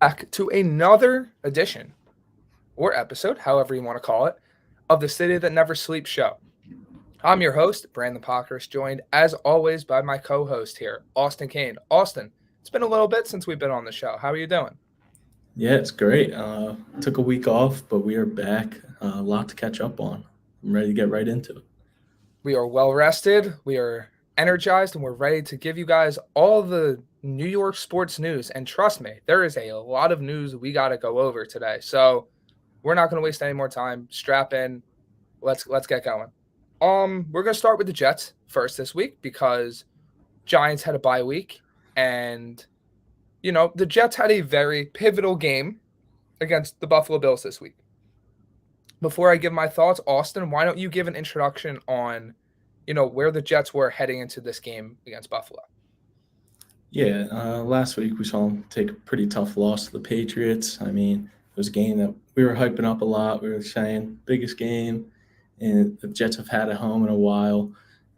back to another edition or episode, however you want to call it, of the City That Never Sleeps show. I'm your host, Brandon Pockers, joined as always by my co-host here, Austin Kane. Austin, it's been a little bit since we've been on the show. How are you doing? Yeah, it's great. Took a week off, but we are back. A lot to catch up on. I'm ready to get right into it. We are well rested, we are energized, and we're ready to give you guys all the New York sports news. And trust me, there is a lot of news we got to go over today. So we're not going to waste any more time. Strap in. Let's get going. We're gonna start with the Jets first this week because Giants had a bye week, and the Jets had a very pivotal game against the Buffalo Bills this week. Before I give my thoughts, Austin, why don't you give an introduction on, where the Jets were heading into this game against Buffalo? Yeah, last week we saw them take a pretty tough loss to the Patriots. I mean, it was a game that we were hyping up a lot. We were saying biggest game and the Jets have had at home in a while.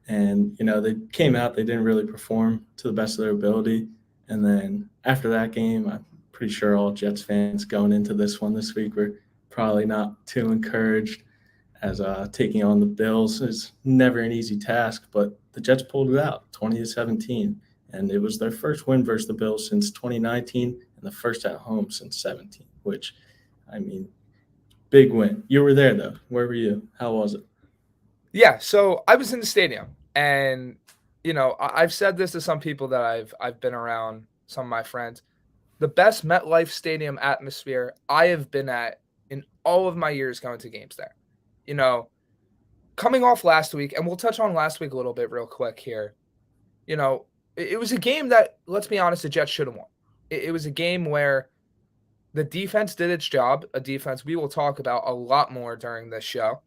And, they came out, they didn't really perform to the best of their ability. And then after that game, I'm pretty sure all Jets fans going into this one this week were probably not too encouraged, as taking on the Bills is never an easy task. But the Jets pulled it out 20-17. And it was their first win versus the Bills since 2019 and the first at home since 17, which, I mean, big win. You were there, though. Where were you? How was it? Yeah, so I was in the stadium, and I've said this to some people that I've been around, some of my friends. The best MetLife Stadium atmosphere I have been at in all of my years going to games there. Coming off last week, and we'll touch on last week a little bit real quick here. It was a game that, let's be honest, the Jets should have won. It was a game where the defense did its job, a defense we will talk about a lot more during this show.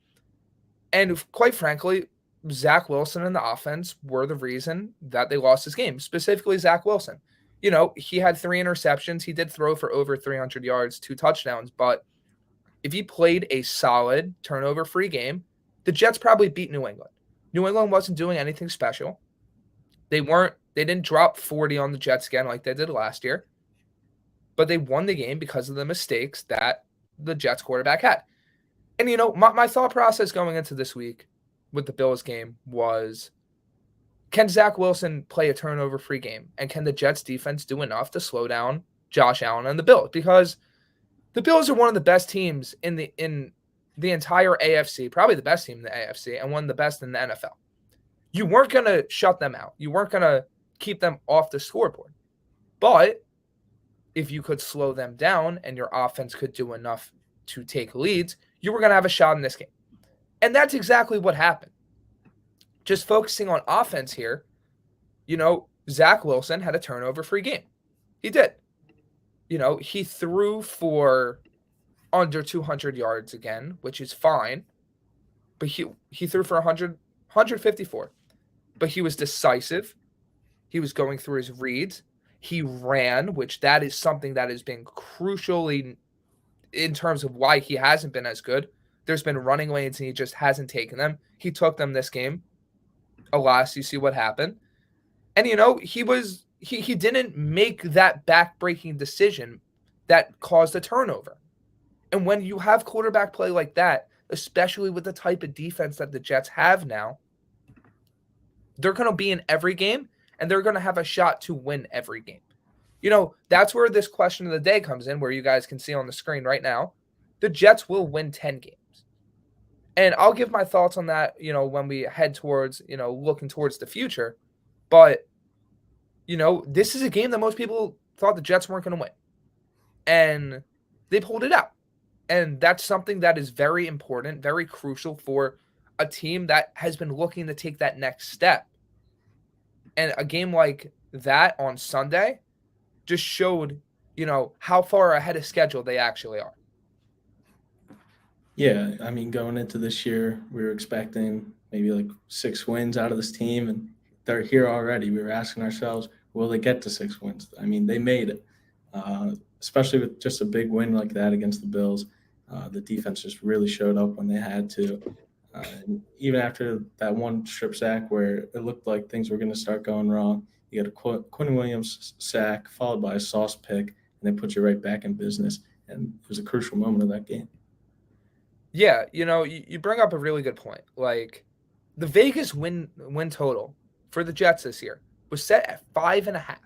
And quite frankly, Zach Wilson and the offense were the reason that they lost this game, specifically Zach Wilson. He had 3 interceptions. He did throw for over 300 yards, 2 touchdowns. But if he played a solid turnover-free game, the Jets probably beat New England. New England wasn't doing anything special. They didn't drop 40 on the Jets again like they did last year. But they won the game because of the mistakes that the Jets quarterback had. And, my thought process going into this week with the Bills game was, can Zach Wilson play a turnover-free game? And can the Jets defense do enough to slow down Josh Allen and the Bills? Because the Bills are one of the best teams in the entire AFC, probably the best team in the AFC, and one of the best in the NFL. You weren't going to shut them out. You weren't going to keep them off the scoreboard. But if you could slow them down and your offense could do enough to take leads, you were going to have a shot in this game. And that's exactly what happened. Just focusing on offense here, Zach Wilson had a turnover-free game. He did. He threw for under 200 yards again, which is fine. But he threw for 154. But he was decisive. He was going through his reads. He ran, which that is something that has been crucially in terms of why he hasn't been as good. There's been running lanes and he just hasn't taken them. He took them this game. Alas, you see what happened. And he didn't make that back-breaking decision that caused a turnover. And when you have quarterback play like that, especially with the type of defense that the Jets have now, they're going to be in every game and they're going to have a shot to win every game. That's where this question of the day comes in, where you guys can see on the screen right now. The Jets will win 10 games. And I'll give my thoughts on that, when we head towards, looking towards the future. But, this is a game that most people thought the Jets weren't going to win. And they pulled it out. And that's something that is very important, very crucial for a team that has been looking to take that next step. And a game like that on Sunday just showed, how far ahead of schedule they actually are. Yeah, I mean, going into this year, we were expecting maybe like 6 wins out of this team, and they're here already. We were asking ourselves, will they get to 6 wins? I mean, they made it, especially with just a big win like that against the Bills. The defense just really showed up when they had to. And even after that one strip sack where it looked like things were going to start going wrong, you got a Quinn Williams sack followed by a sauce pick. and it puts you right back in business. And it was a crucial moment of that game. Yeah, you bring up a really good point. Like the Vegas win total for the Jets this year was set at 5.5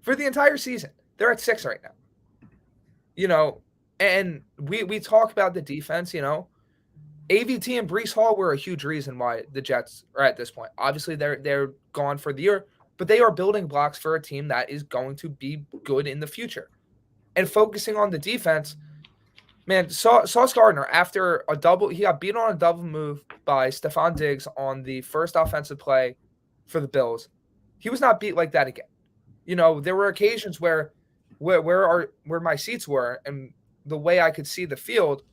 for the entire season. They're at 6 right now. And we talk about the defense. AVT and Breece Hall were a huge reason why the Jets are at this point. Obviously, they're gone for the year, but they are building blocks for a team that is going to be good in the future. And focusing on the defense, man, Sauce Gardner, after he got beat on a double move by Stephon Diggs on the first offensive play for the Bills. He was not beat like that again. There were occasions where my seats were and the way I could see the field,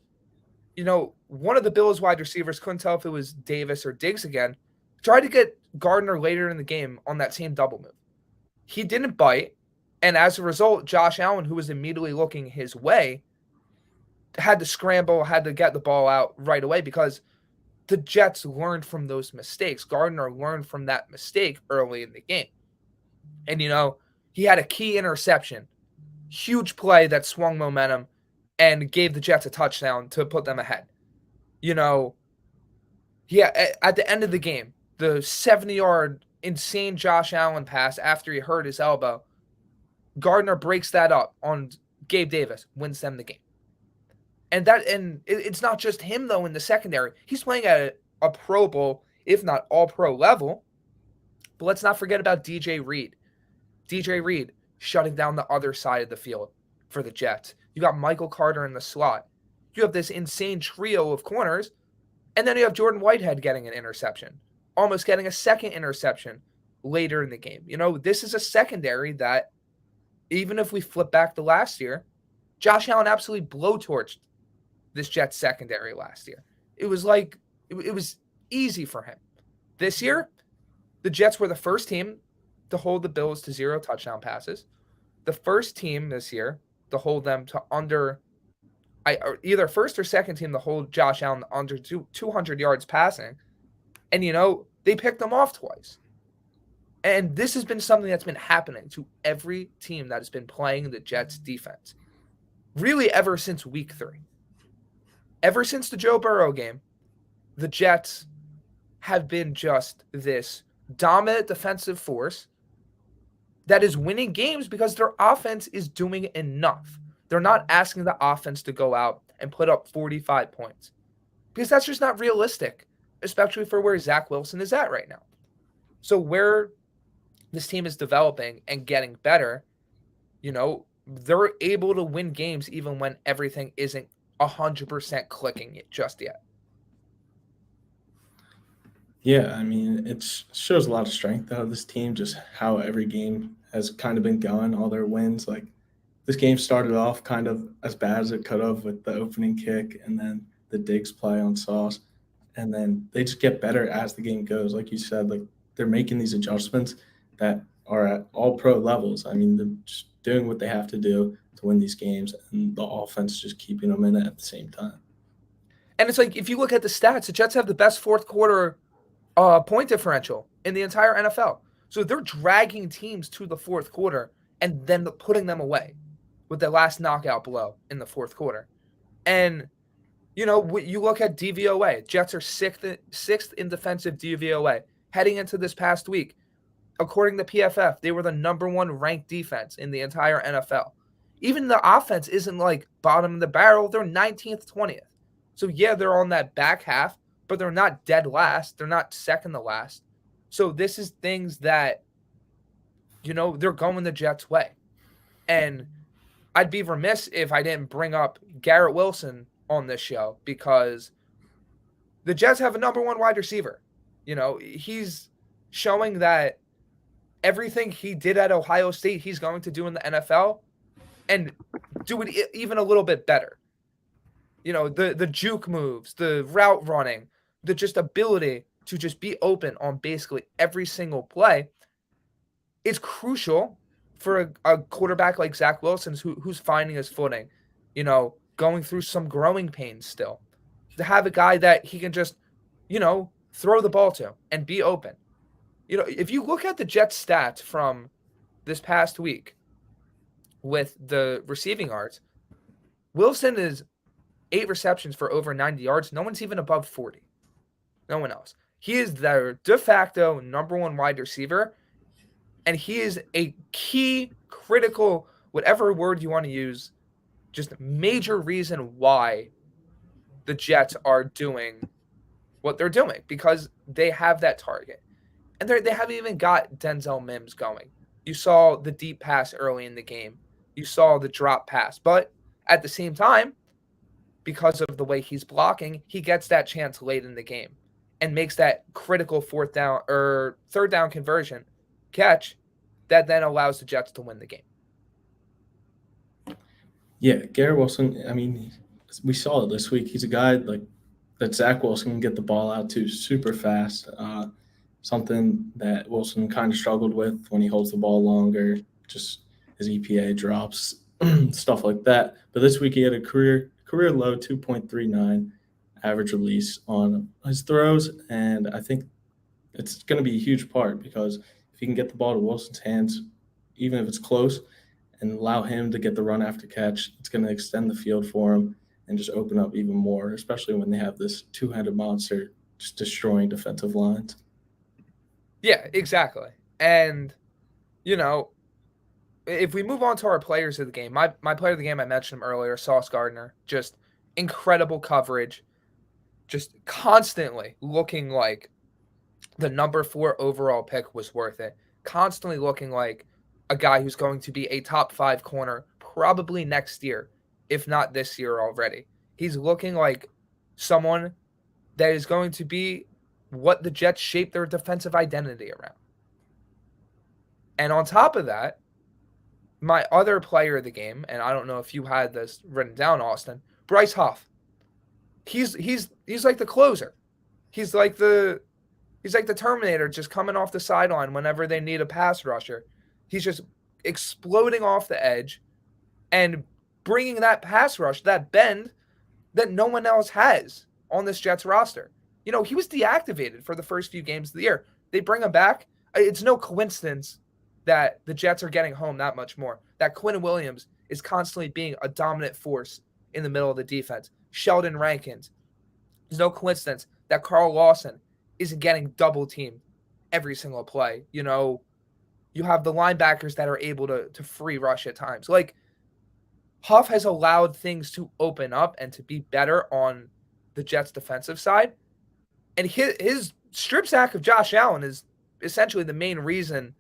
one of the Bills wide receivers, couldn't tell if it was Davis or Diggs again, tried to get Gardner later in the game on that same double move. He didn't bite, and as a result, Josh Allen, who was immediately looking his way, had to scramble, had to get the ball out right away because the Jets learned from those mistakes. Gardner learned from that mistake early in the game. And, he had a key interception, huge play that swung momentum and gave the Jets a touchdown to put them ahead. At the end of the game, the 70-yard insane Josh Allen pass after he hurt his elbow, Gardner breaks that up on Gabe Davis, wins them the game. And it's not just him, though, in the secondary. He's playing at a Pro Bowl, if not all-pro level. But let's not forget about DJ Reed. DJ Reed shutting down the other side of the field for the Jets. You got Michael Carter in the slot. You have this insane trio of corners. And then you have Jordan Whitehead getting an interception, almost getting a second interception later in the game. This is a secondary that, even if we flip back to last year, Josh Allen absolutely blowtorched this Jets secondary last year. It was like, it was easy for him. This year, the Jets were the first team to hold the Bills to 0 touchdown passes. The first team this year to hold them to either first or second team to hold Josh Allen under 200 yards passing. And, they picked them off twice. And this has been something that's been happening to every team that has been playing the Jets defense. Really ever since week 3. Ever since the Joe Burrow game, the Jets have been just this dominant defensive force that is winning games because their offense is doing enough. They're not asking the offense to go out and put up 45 points because that's just not realistic, especially for where Zach Wilson is at right now. So where this team is developing and getting better, they're able to win games even when everything isn't 100% clicking just yet. Yeah, I mean, it shows a lot of strength out of this team, just how every game has kind of been going, all their wins. Like, this game started off kind of as bad as it could have with the opening kick and then the Diggs play on Sauce. And then they just get better as the game goes. Like you said, like, they're making these adjustments that are at all pro levels. I mean, they're just doing what they have to do to win these games, and the offense just keeping them in it at the same time. And it's like, if you look at the stats, the Jets have the best fourth quarter point differential in the entire NFL. So they're dragging teams to the fourth quarter and then putting them away with the last knockout blow in the fourth quarter. And, you look at DVOA. Jets are sixth in defensive DVOA. Heading into this past week, according to PFF, they were the number 1 ranked defense in the entire NFL. Even the offense isn't like bottom of the barrel. They're 19th, 20th. So, yeah, they're on that back half, but they're not dead last. They're not second to last. So this is things that, they're going the Jets' way. And I'd be remiss if I didn't bring up Garrett Wilson on this show because the Jets have a number 1 wide receiver. He's showing that everything he did at Ohio State, he's going to do in the NFL and do it even a little bit better. The juke moves, the route running, the just ability to just be open on basically every single play is crucial for a quarterback like Zach Wilson who's finding his footing, going through some growing pains still. To have a guy that he can just, throw the ball to and be open. If you look at the Jets stats from this past week, with the receiving yards. Wilson is 8 receptions for over 90 yards. No one's even above 40. No one else. He is their de facto number one wide receiver, and he is a key, critical, whatever word you want to use, just major reason why the Jets are doing what they're doing, because they have that target. And they haven't even got Denzel Mims going. You saw the deep pass early in the game. You saw the drop pass. But at the same time, because of the way he's blocking, he gets that chance late in the game and makes that critical third down conversion catch that then allows the Jets to win the game. Yeah, GarrettWilson, I mean, we saw it this week. He's a guy like that Zach Wilson can get the ball out to super fast. Something that Wilson kind of struggled with when he holds the ball longer, just his EPA drops, stuff like that. But this week he had a career low 2.39 average release on his throws, and I think it's going to be a huge part because if he can get the ball to Wilson's hands, even if it's close, and allow him to get the run after catch, it's going to extend the field for him and just open up even more, especially when they have this two-headed monster just destroying defensive lines. Yeah, exactly. And, if we move on to our players of the game, my player of the game, I mentioned him earlier, Sauce Gardner, just incredible coverage, just constantly looking like the number 4 overall pick was worth it, constantly looking like a guy who's going to be a top 5 corner probably next year, if not this year already. He's looking like someone that is going to be what the Jets shape their defensive identity around. And on top of that, my other player of the game, and I don't know if you had this written down, Austin, Bryce Huff. He's like the closer. He's like the Terminator, just coming off the sideline whenever they need a pass rusher. He's just exploding off the edge and bringing that pass rush, that bend that no one else has on this Jets roster. He was deactivated for the first few games of the year. They bring him back. It's no coincidence that the Jets are getting home that much more. That Quinn Williams is constantly being a dominant force in the middle of the defense. Sheldon Rankins. There's no coincidence that Carl Lawson isn't getting double teamed every single play. You have the linebackers that are able to free rush at times. Like, Huff has allowed things to open up and to be better on the Jets' defensive side. And his strip sack of Josh Allen is essentially the main reason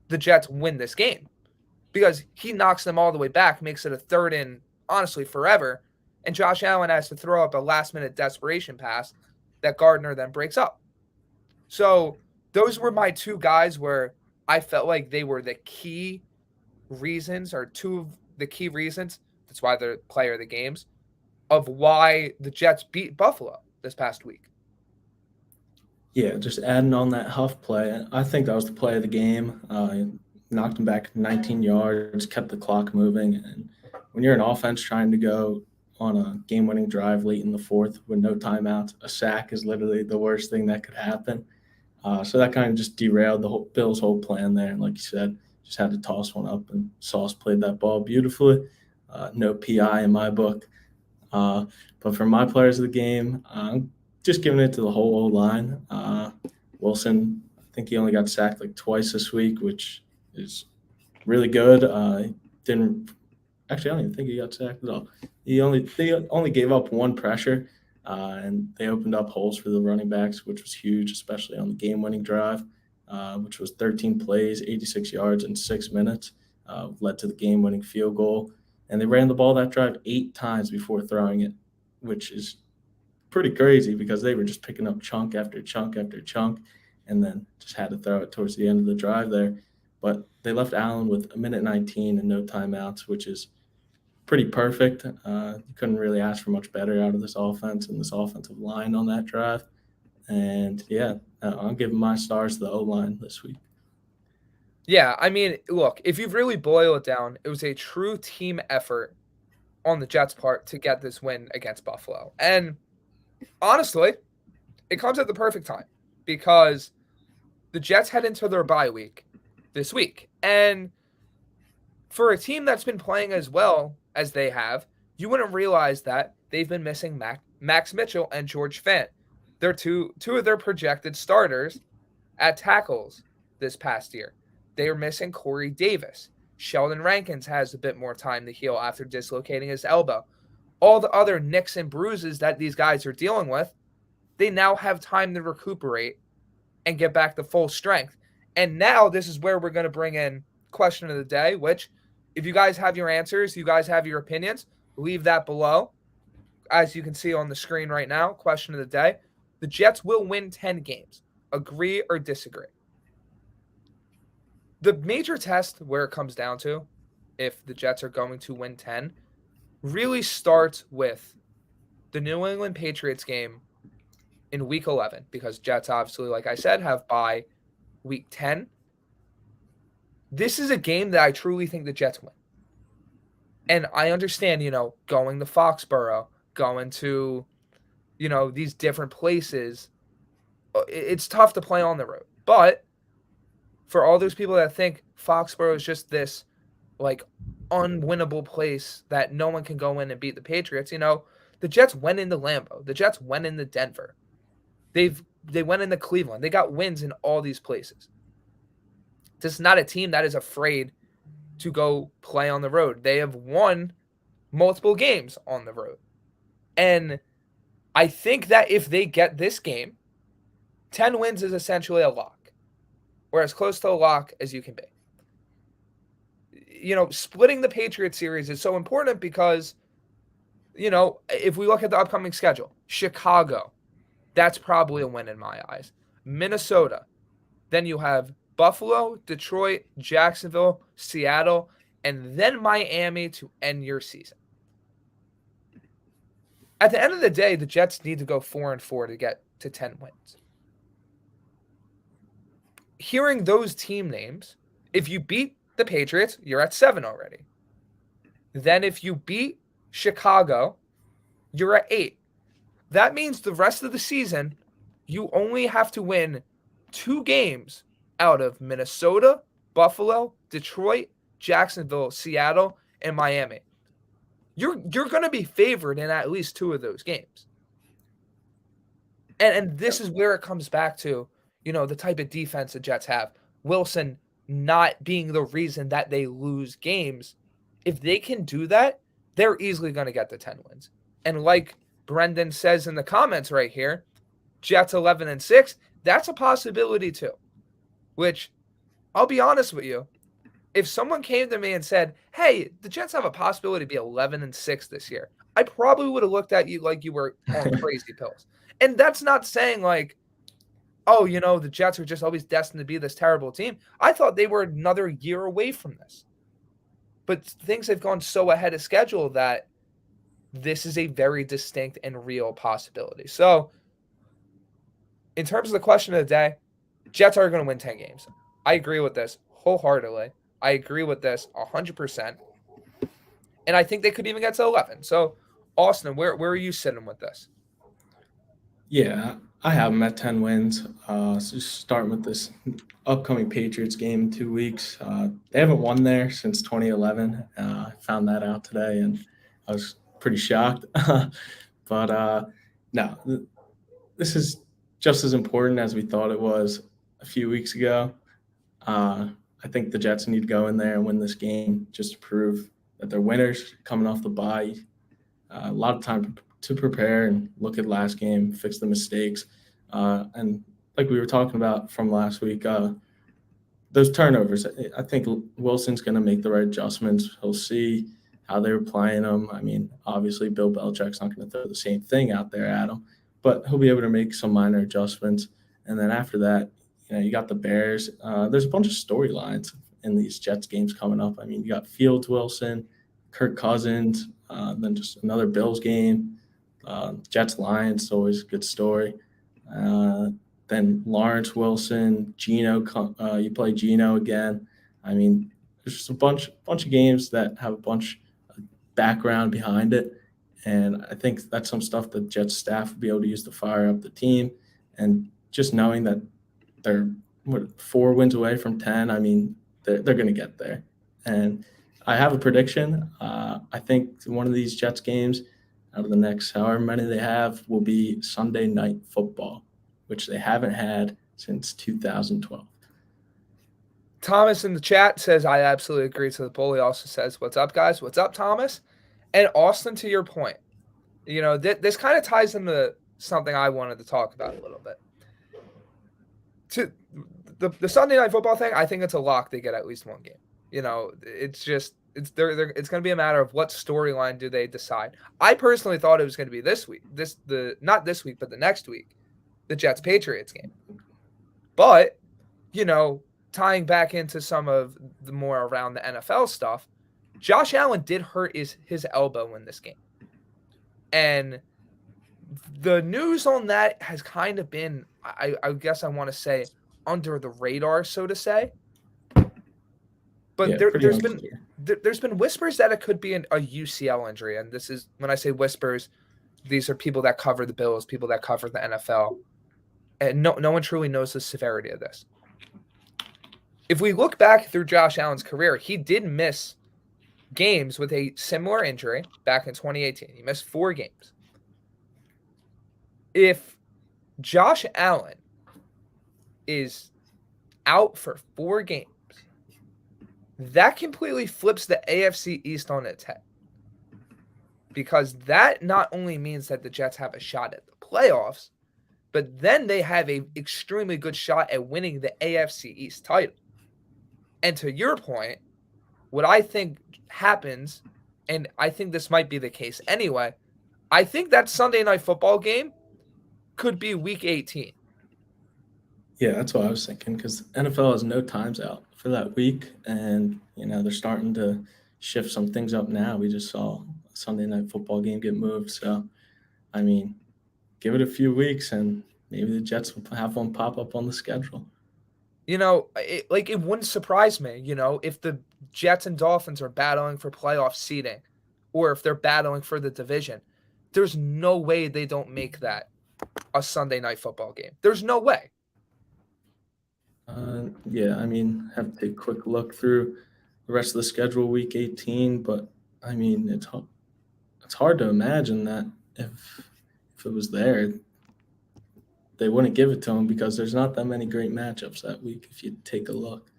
the Jets win this game, because he knocks them all the way back, makes it a third and honestly forever, and Josh Allen has to throw up a last-minute desperation pass that Gardner then breaks up. So those were my 2 guys where I felt like they were the key reasons, or 2 of the key reasons, that's why they're player of the games, of why the Jets beat Buffalo this past week. Yeah, just adding on that Huff play, I think that was the play of the game. Knocked him back 19 yards, kept the clock moving. And when you're an offense trying to go on a game-winning drive late in the fourth with no timeouts, a sack is literally the worst thing that could happen. So that kind of just derailed the Bills' whole plan there. And like you said, just had to toss one up, and Sauce played that ball beautifully. No PI in my book. But for my players of the game, just giving it to the whole O-line. Wilson, I think he only got sacked like twice this week, which is really good. I don't even think he got sacked at all. They only gave up 1 pressure, and they opened up holes for the running backs, which was huge, especially on the game-winning drive, which was 13 plays, 86 yards in 6 minutes, led to the game-winning field goal. And they ran the ball that drive 8 times before throwing it, which is pretty crazy because they were just picking up chunk after chunk after chunk, and then just had to throw it towards the end of the drive there. But they left Allen with 1:19 and no timeouts, which is pretty perfect. You couldn't really ask for much better out of this offense and this offensive line on that drive. And yeah, I'm giving my stars to the O-line this week. Yeah, I mean, look, if you really boil it down, it was a true team effort on the Jets' part to get this win against Buffalo. And honestly, it comes at the perfect time because the Jets head into their bye week this week. And for a team that's been playing as well as they have, you wouldn't realize that they've been missing Max Mitchell and George Fant. They're two of their projected starters at tackles this past year. They are missing Corey Davis. Sheldon Rankins has a bit more time to heal after dislocating his elbow. All the other nicks and bruises that these guys are dealing with, they now have time to recuperate and get back to full strength. And now this is where we're going to bring in question of the day, which if you guys have your answers, you guys have your opinions, leave that below. As you can see on the screen right now, question of the day. The Jets will win 10 games. Agree or disagree? The major test where it comes down to if the Jets are going to win 10 really starts with the New England Patriots game in week 11, because Jets obviously, like I said, have bye week 10. This is a game that I truly think the Jets win. And I understand, going to Foxborough, going to, these different places, it's tough to play on the road. But for all those people that think Foxborough is just this unwinnable place that no one can go in and beat the Patriots, the Jets went into Lambeau. The Jets went into Denver. They went into Cleveland. They got wins in all these places. This is not a team that is afraid to go play on the road. They have won multiple games on the road. And I think that if they get this game, 10 wins is essentially a lock, or as close to a lock as you can be. Splitting the Patriots series is so important because, if we look at the upcoming schedule, Chicago, that's probably a win in my eyes. Minnesota, then you have Buffalo, Detroit, Jacksonville, Seattle, and then Miami to end your season. At the end of the day, the Jets need to go 4-4 to get to 10 wins. Hearing those team names, if you beat the Patriots, you're at 7 already. Then if you beat Chicago, you're at 8. That means the rest of the season, you only have to win 2 games out of Minnesota, Buffalo, Detroit, Jacksonville, Seattle, and Miami. You're going to be favored in at least 2 of those games. And this is where it comes back to, the type of defense the Jets have. Wilson not being the reason that they lose games. If they can do that, they're easily going to get the 10 wins. And like Brendan says in the comments right here, Jets 11-6, that's a possibility too. Which, I'll be honest with you, if someone came to me and said, hey, the Jets have a possibility to be 11-6 this year, I probably would have looked at you like you were on crazy pills. And that's not saying the Jets are just always destined to be this terrible team. I thought they were another year away from this. But things have gone so ahead of schedule that this is a very distinct and real possibility. So, in terms of the question of the day, Jets are going to win 10 games. I agree with this wholeheartedly. I agree with this 100%. And I think they could even get to 11. So, Austin, where are you sitting with this? Yeah, I have them at 10 wins. So just starting with this upcoming Patriots game in 2 weeks. They haven't won there since 2011. I found that out today, and I was pretty shocked. But no, this is just as important as we thought it was a few weeks ago. I think the Jets need to go in there and win this game just to prove that they're winners coming off the bye. A lot of time to prepare and look at last game, fix the mistakes. And like we were talking about from last week, those turnovers, I think Wilson's going to make the right adjustments. He'll see how they were playing them. I mean, obviously Bill Belichick's not going to throw the same thing out there at him, but he'll be able to make some minor adjustments. And then after that, you got the Bears. There's a bunch of storylines in these Jets games coming up. I mean, you got Fields Wilson, Kirk Cousins, then just another Bills game. Jets Lions, always a good story. Then Lawrence Wilson, Geno. You play Geno again. I mean, there's just a bunch of games that have a bunch of background behind it, and I think that's some stuff that Jets staff will be able to use to fire up the team. And just knowing that they're 4 wins away from 10, I mean, they're going to get there. And I have a prediction. I think one of these Jets games out of the next however many they have will be Sunday Night Football, which they haven't had since 2012. Thomas in the chat says, I absolutely agree to the poll. He also says, what's up, guys? What's up, Thomas? And Austin, to your point, this kind of ties into something I wanted to talk about a little bit. To the Sunday Night Football thing, I think it's a lock they get at least one game. It's going to be a matter of what storyline do they decide. I personally thought it was going to be this week. Not this week, but the next week, the Jets Patriots game. But, tying back into some of the more around the NFL stuff, Josh Allen did hurt his elbow in this game. And the news on that has kind of been, I guess I want to say, under the radar, so to say. But Yeah, there's been whispers that it could be a UCL injury. And this is, when I say whispers, these are people that cover the Bills, people that cover the NFL. And no one truly knows the severity of this. If we look back through Josh Allen's career, he did miss games with a similar injury back in 2018. He missed 4 games. If Josh Allen is out for 4 games, that completely flips the AFC East on its head. Because that not only means that the Jets have a shot at the playoffs, but then they have an extremely good shot at winning the AFC East title. And to your point, what I think happens, and I think this might be the case anyway, I think that Sunday Night Football game could be Week 18. Yeah, that's what I was thinking, because NFL has no times out for that week, and they're starting to shift some things up now. We just saw a Sunday Night Football game get moved, so I mean, give it a few weeks, and maybe the Jets will have one pop up on the schedule. It wouldn't surprise me, if the Jets and Dolphins are battling for playoff seeding, or if they're battling for the division. There's no way they don't make that a Sunday Night Football game. There's no way. Yeah, I mean, have to take a quick look through the rest of the schedule, Week 18, but I mean, it's hard to imagine that if it was there, they wouldn't give it to him, because there's not that many great matchups that week if you take a look.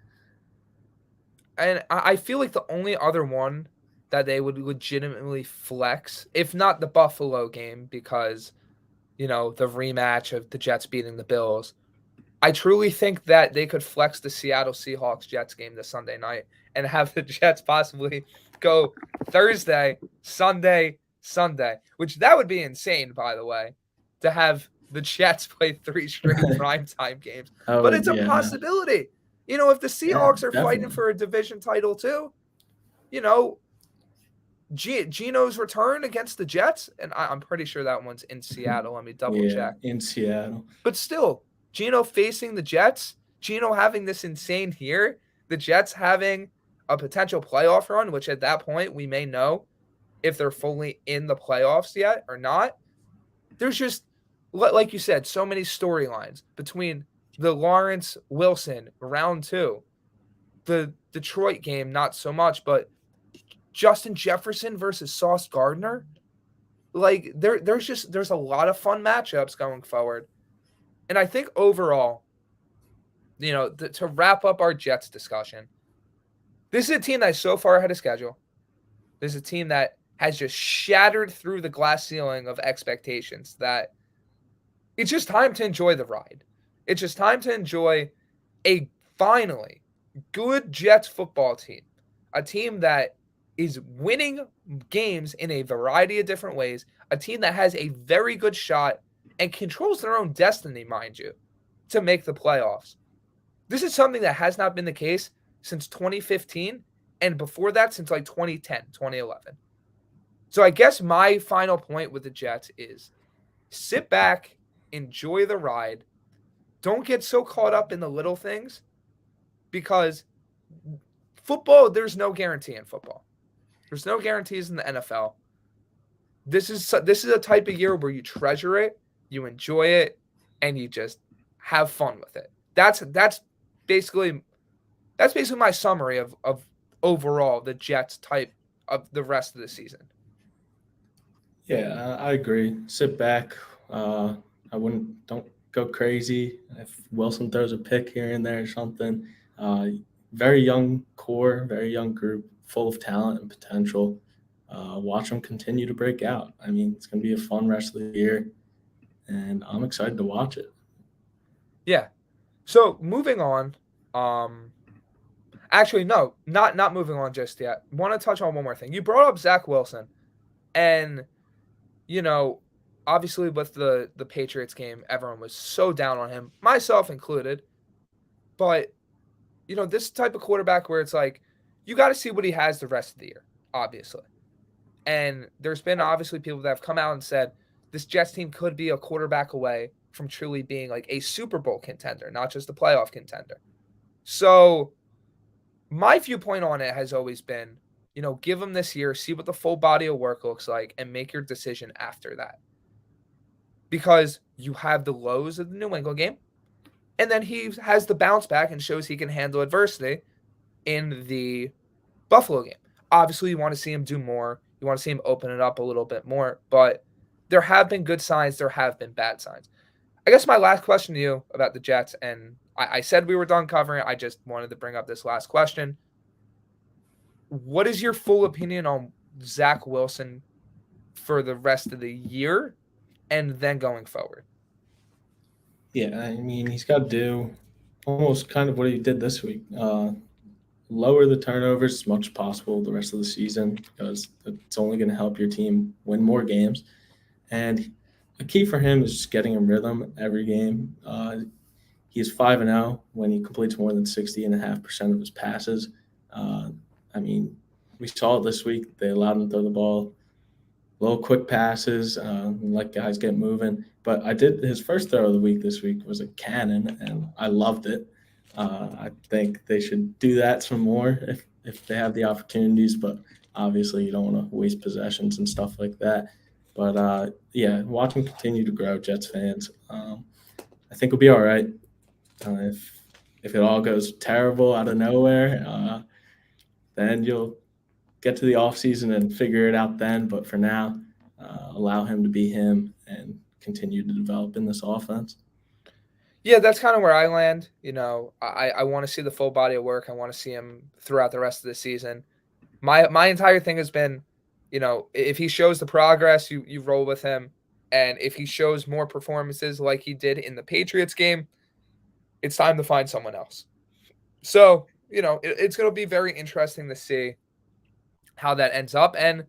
And I feel like the only other one that they would legitimately flex, if not the Buffalo game, because, the rematch of the Jets beating the Bills, I truly think that they could flex the Seattle Seahawks Jets game this Sunday night and have the Jets possibly go Thursday, Sunday, which that would be insane, by the way, to have the Jets play 3 straight primetime games. But it's a possibility. If the Seahawks are fighting for a division title too, Gino's return against the Jets, and I'm pretty sure that one's in Seattle. Let me double check. In Seattle. But still, Gino facing the Jets, Gino having this insane year, the Jets having a potential playoff run, which at that point we may know if they're fully in the playoffs yet or not. There's just, like you said, so many storylines between the Lawrence Wilson round 2, the Detroit game, not so much, but Justin Jefferson versus Sauce Gardner. There's a lot of fun matchups going forward. And I think overall, to wrap up our Jets discussion, this is a team that's so far ahead of schedule. This is a team that has just shattered through the glass ceiling of expectations that it's just time to enjoy the ride. It's just time to enjoy a finally good Jets football team, a team that is winning games in a variety of different ways, a team that has a very good shot and controls their own destiny, mind you, to make the playoffs. This is something that has not been the case since 2015, and before that, since 2010, 2011. So I guess my final point with the Jets is sit back, enjoy the ride. Don't get so caught up in the little things, because football, there's no guarantee in football. There's no guarantees in the NFL. This is a type of year where you treasure it, you enjoy it, and you just have fun with it. That's basically my summary of overall the Jets type of the rest of the season. Yeah, I agree. Sit back. Don't go crazy. If Wilson throws a pick here and there or something, uh, very young core, very young group, full of talent and potential. Watch them continue to break out. I mean, it's going to be a fun rest of the year, and I'm excited to watch it. Yeah. So moving on. Actually, no, not moving on just yet. Want to touch on one more thing. You brought up Zach Wilson, and obviously with the Patriots game, everyone was so down on him, myself included. But this type of quarterback where it's like you got to see what he has the rest of the year, obviously. And there's been obviously people that have come out and said this Jets team could be a quarterback away from truly being like a Super Bowl contender, not just a playoff contender. So my viewpoint on it has always been, give him this year, see what the full body of work looks like, and make your decision after that. Because you have the lows of the New England game, and then he has the bounce back and shows he can handle adversity in the Buffalo game. Obviously, you want to see him do more. You want to see him open it up a little bit more. But there have been good signs. There have been bad signs. I guess my last question to you about the Jets, and I said we were done covering it. I just wanted to bring up this last question. What is your full opinion on Zach Wilson for the rest of the year and then going forward? Yeah, I mean, he's got to do almost kind of what he did this week. Lower the turnovers as much as possible the rest of the season because it's only going to help your team win more games. And the key for him is just getting a rhythm every game. He's 5-0 when he completes more than 60.5% of his passes. I mean, we saw it this week. They allowed him to throw the ball, little quick passes, let guys get moving. But his first throw of the week this week was a cannon, and I loved it. I think they should do that some more if they have the opportunities, but obviously you don't want to waste possessions and stuff like that. But, yeah, watch him continue to grow, Jets fans. I think we'll be all right. If it all goes terrible out of nowhere, then you'll get to the offseason and figure it out then. But for now, allow him to be him and continue to develop in this offense. Yeah, that's kind of where I land. I want to see the full body of work. I want to see him throughout the rest of the season. My entire thing has been, if he shows the progress, you roll with him. And if he shows more performances like he did in the Patriots game, it's time to find someone else. So, it's going to be very interesting to see how that ends up. And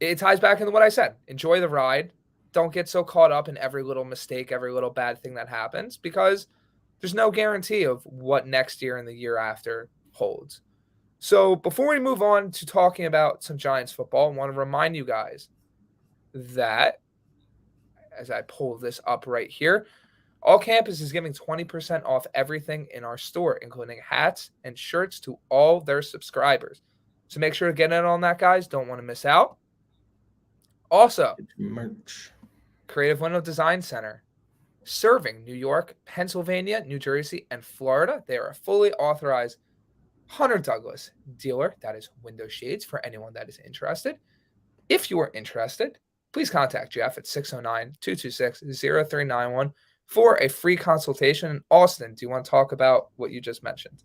it ties back into what I said. Enjoy the ride. Don't get so caught up in every little mistake, every little bad thing that happens, because there's no guarantee of what next year and the year after holds. So before we move on to talking about some Giants football, I want to remind you guys that, as I pull this up right here, All Campus is giving 20% off everything in our store, including hats and shirts to all their subscribers. So make sure to get in on that, guys. Don't want to miss out. Also, merch. Creative Window Design Center, serving New York, Pennsylvania, New Jersey, and Florida. They are a fully authorized Hunter Douglas dealer. That is window shades for anyone that is interested. If you are interested, please contact Jeff at 609-226-0391 for a free consultation. Austin, do you want to talk about what you just mentioned?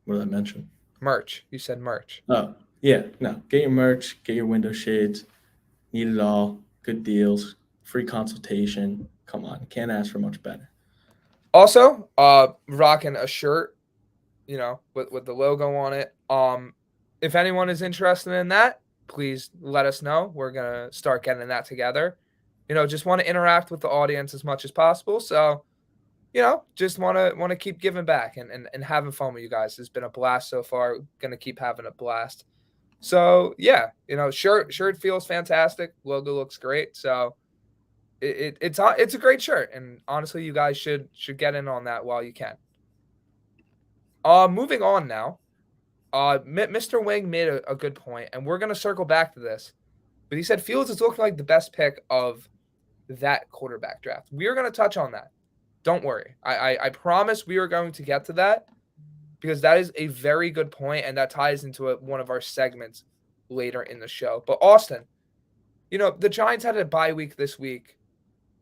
What did I mention? Merch. You said merch. Oh, yeah. No, get your merch, get your window shades. Need it all. Good deals. Free consultation. Come on. Can't ask for much better. Also, rocking a shirt, with the logo on it. If anyone is interested in that, please let us know. We're going to start getting that together. Just want to interact with the audience as much as possible. So, just want to keep giving back and having fun with you guys. It's been a blast so far. Going to keep having a blast. So, yeah, shirt feels fantastic. Logo looks great. So, it's a great shirt, and honestly, you guys should get in on that while you can. Moving on now. Mr. Wing made a good point, and we're gonna circle back to this. But he said Fields is looking like the best pick of that quarterback draft. We are gonna touch on that. Don't worry. I promise we are going to get to that. because that is a very good point, and that ties into one of our segments later in the show. But Austin, the Giants had a bye week this week.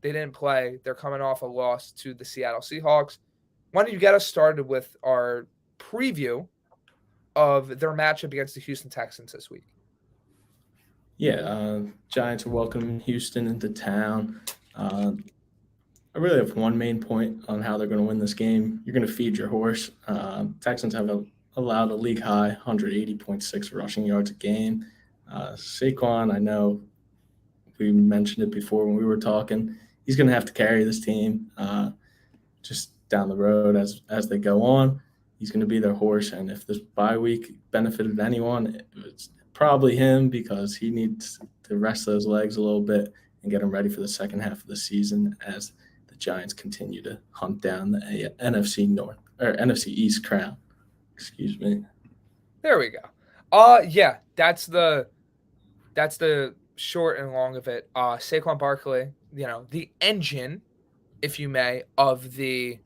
They didn't play. They're coming off a loss to the Seattle Seahawks. Why don't you get us started with our preview of their matchup against the Houston Texans this week? Yeah, Giants are welcoming Houston into town. I really have one main point on how they're going to win this game. You're going to feed your horse. Texans have allowed a league high 180.6 rushing yards a game. Saquon, I know we mentioned it before when we were talking. He's going to have to carry this team just down the road as they go on. He's going to be their horse, and if this bye week benefited anyone, it's probably him, because he needs to rest those legs a little bit and get him ready for the second half of the season as the Giants continue to hunt down the NFC East crown. Excuse me. There we go. Yeah, that's the short and long of it. Saquon Barkley, the engine, if you may, of the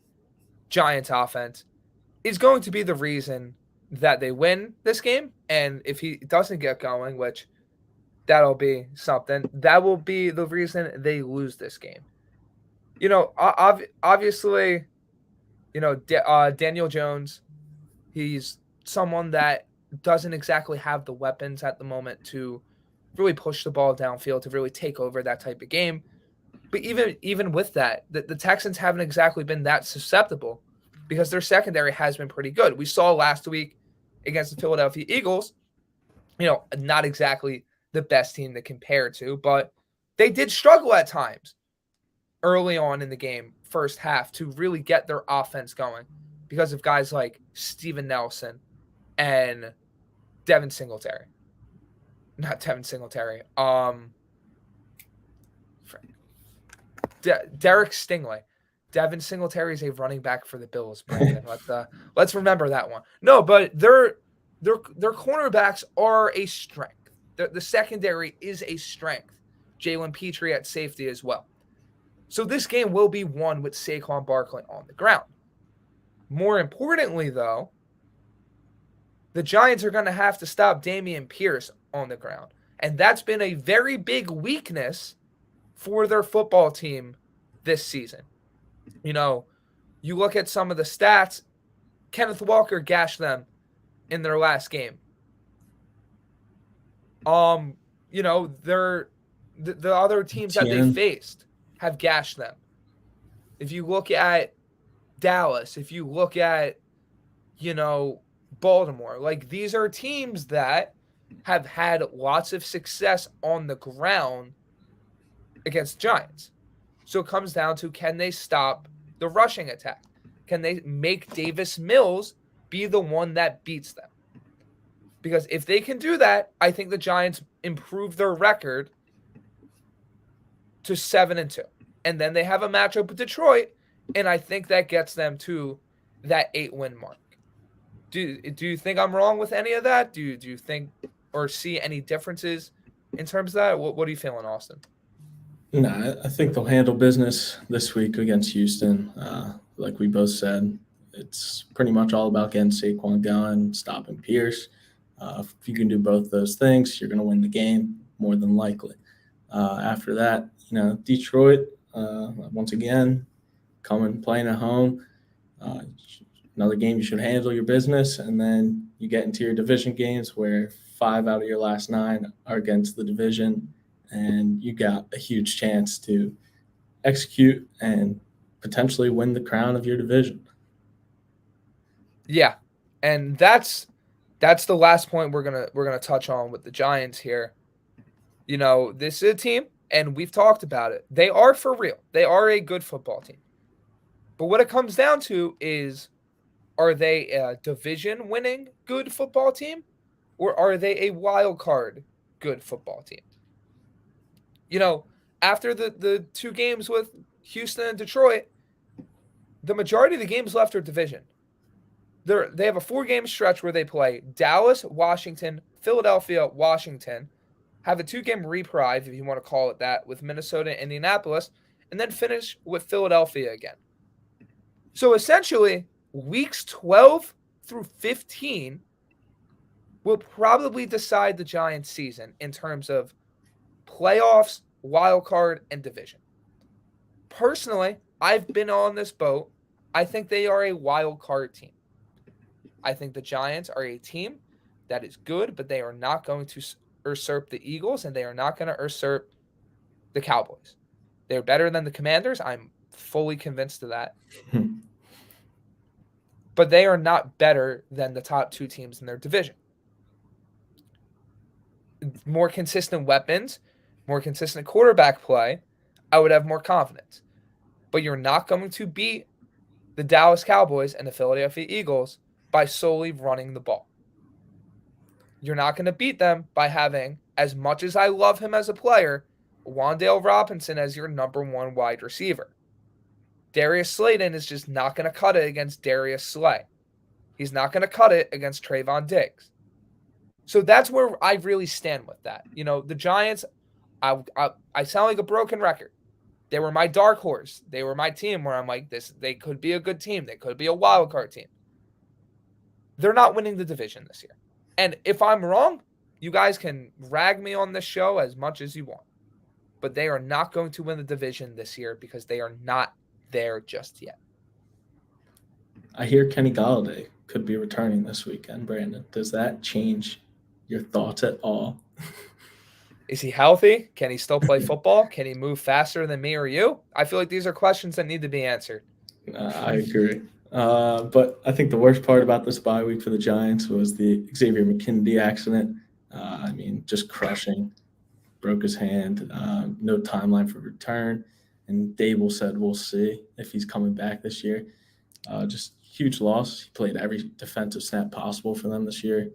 Giants offense, is going to be the reason that they win this game. And if he doesn't get going, which that'll be something, that will be the reason they lose this game. Obviously, Daniel Jones, he's someone that doesn't exactly have the weapons at the moment to really push the ball downfield, to really take over that type of game. But even with that, the Texans haven't exactly been that susceptible, because their secondary has been pretty good. We saw last week against the Philadelphia Eagles, not exactly the best team to compare to, but they did struggle at times early on in the game, first half, to really get their offense going because of guys like Steven Nelson and Devin Singletary. Not Devin Singletary. Derek Stingley. Devin Singletary is a running back for the Bills, Brandon. Let's remember that one. No, but their cornerbacks are a strength. The secondary is a strength. Jalen Petrie at safety as well. So this game will be won with Saquon Barkley on the ground. More importantly, though, the Giants are going to have to stop Dameon Pierce on the ground. And that's been a very big weakness for their football team this season. You look at some of the stats, Kenneth Walker gashed them in their last game. The other teams that they faced have gashed them. If you look at Dallas, if you look at, Baltimore, these are teams that have had lots of success on the ground against Giants. So it comes down to, can they stop the rushing attack? Can they make Davis Mills be the one that beats them? Because if they can do that, I think the Giants improve their record to 7-2. And then they have a matchup with Detroit, and I think that gets them to that 8-win mark. Do you think I'm wrong with any of that? Do you think or see any differences in terms of that? What are you feeling, Austin? No, I think they'll handle business this week against Houston. Like we both said, it's pretty much all about getting Saquon going, stopping Pierce. If you can do both those things, you're going to win the game more than likely. After that, Detroit, once again, playing at home. Another game you should handle your business, and then you get into your division games where 5 out of your last 9 are against the division, and you got a huge chance to execute and potentially win the crown of your division. Yeah, and that's the last point we're gonna touch on with the Giants here. This is a team, and we've talked about it. They are for real. They are a good football team. But what it comes down to is, are they a division-winning good football team, or are they a wild card good football team? After the 2 games with Houston and Detroit, the majority of the games left are division. They have a 4-game stretch where they play Dallas, Washington, Philadelphia, Washington, have a 2-game reprieve, if you want to call it that, with Minnesota and Indianapolis, and then finish with Philadelphia again. So essentially, weeks 12 through 15 will probably decide the Giants' season in terms of playoffs, wild card, and division. Personally, I've been on this boat. I think they are a wild card team. I think the Giants are a team that is good, but they are not going to usurp the Eagles, and they are not going to usurp the Cowboys. They're better than the Commanders. I'm fully convinced of that. But they are not better than the top two teams in their division. More consistent weapons, more consistent quarterback play, I would have more confidence. But you're not going to beat the Dallas Cowboys and the Philadelphia Eagles by solely running the ball. You're not going to beat them by having, as much as I love him as a player, Wan'Dale Robinson as your number one wide receiver. Darius Slayton is just not going to cut it against Darius Slay. He's not going to cut it against Trayvon Diggs. So that's where I really stand with that. The Giants, I sound like a broken record. They were my dark horse. They were my team where I'm like, they could be a good team. They could be a wild card team. They're not winning the division this year. And if I'm wrong, you guys can rag me on this show as much as you want. But they are not going to win the division this year because they are not there just yet. I hear Kenny Golladay could be returning this weekend, Brandon. Does that change your thoughts at all? Is he healthy? Can he still play football? Can he move faster than me or you? I feel like these are questions that need to be answered. I agree. But I think the worst part about this bye week for the Giants was the Xavier McKinney accident. Just crushing. Broke his hand. No timeline for return. And Dable said we'll see if he's coming back this year. Just huge loss. He played every defensive snap possible for them this year.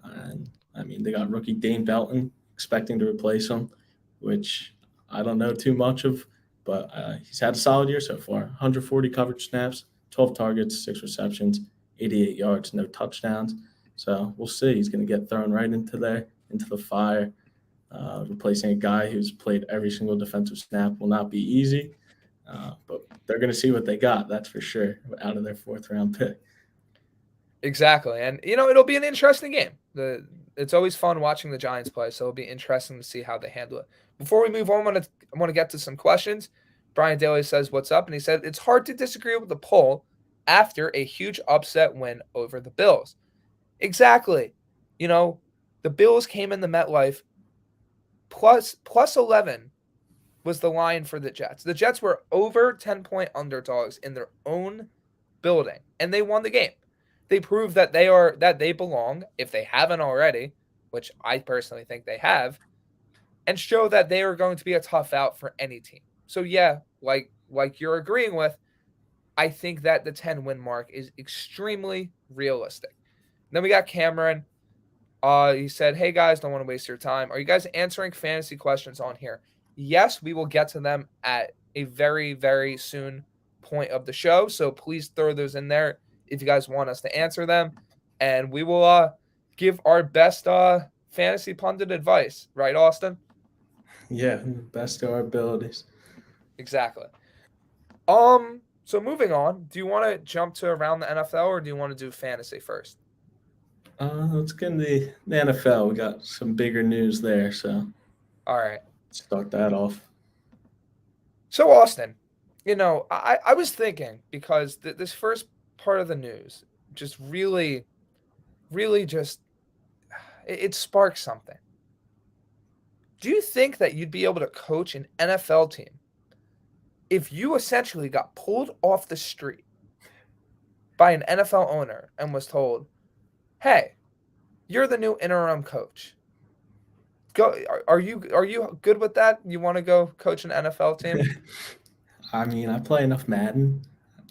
They got rookie Dane Belton expecting to replace him, which I don't know too much of, but he's had a solid year so far. 140 coverage snaps, 12 targets, 6 receptions, 88 yards, no touchdowns. So we'll see. He's going to get thrown right into the fire. Replacing a guy who's played every single defensive snap will not be easy, but they're going to see what they got, that's for sure, out of their 4th-round pick. Exactly. And, it'll be an interesting game. It's always fun watching the Giants play, so it'll be interesting to see how they handle it. Before we move on, I want to get to some questions. Brian Daly says, what's up? And he said, it's hard to disagree with the poll after a huge upset win over the Bills. Exactly. The Bills came in the MetLife plus 11 was the line for the Jets. The Jets were over 10-point underdogs in their own building, and they won the game. They proved that they belong, if they haven't already, which I personally think they have, and show that they are going to be a tough out for any team. So yeah, like you're agreeing with, I think that the 10-win mark is extremely realistic. Then we got Cameron. He said, hey guys, don't want to waste your time. Are you guys answering fantasy questions on here? Yes, we will get to them at a very, very soon point of the show. So please throw those in there if you guys want us to answer them. And we will give our best fantasy pundit advice. Right, Austin? Yeah, best of our abilities. Exactly. So moving on, do you want to jump to around the NFL or do you want to do fantasy first? Let's get in the NFL. We got some bigger news there, so all right. Start that off. So Austin, I was thinking because this first part of the news just really just it sparks something. Do you think that you'd be able to coach an NFL team if you essentially got pulled off the street by an NFL owner and was told, hey, you're the new interim coach? Are you good with that? You want to go coach an NFL team? I play enough Madden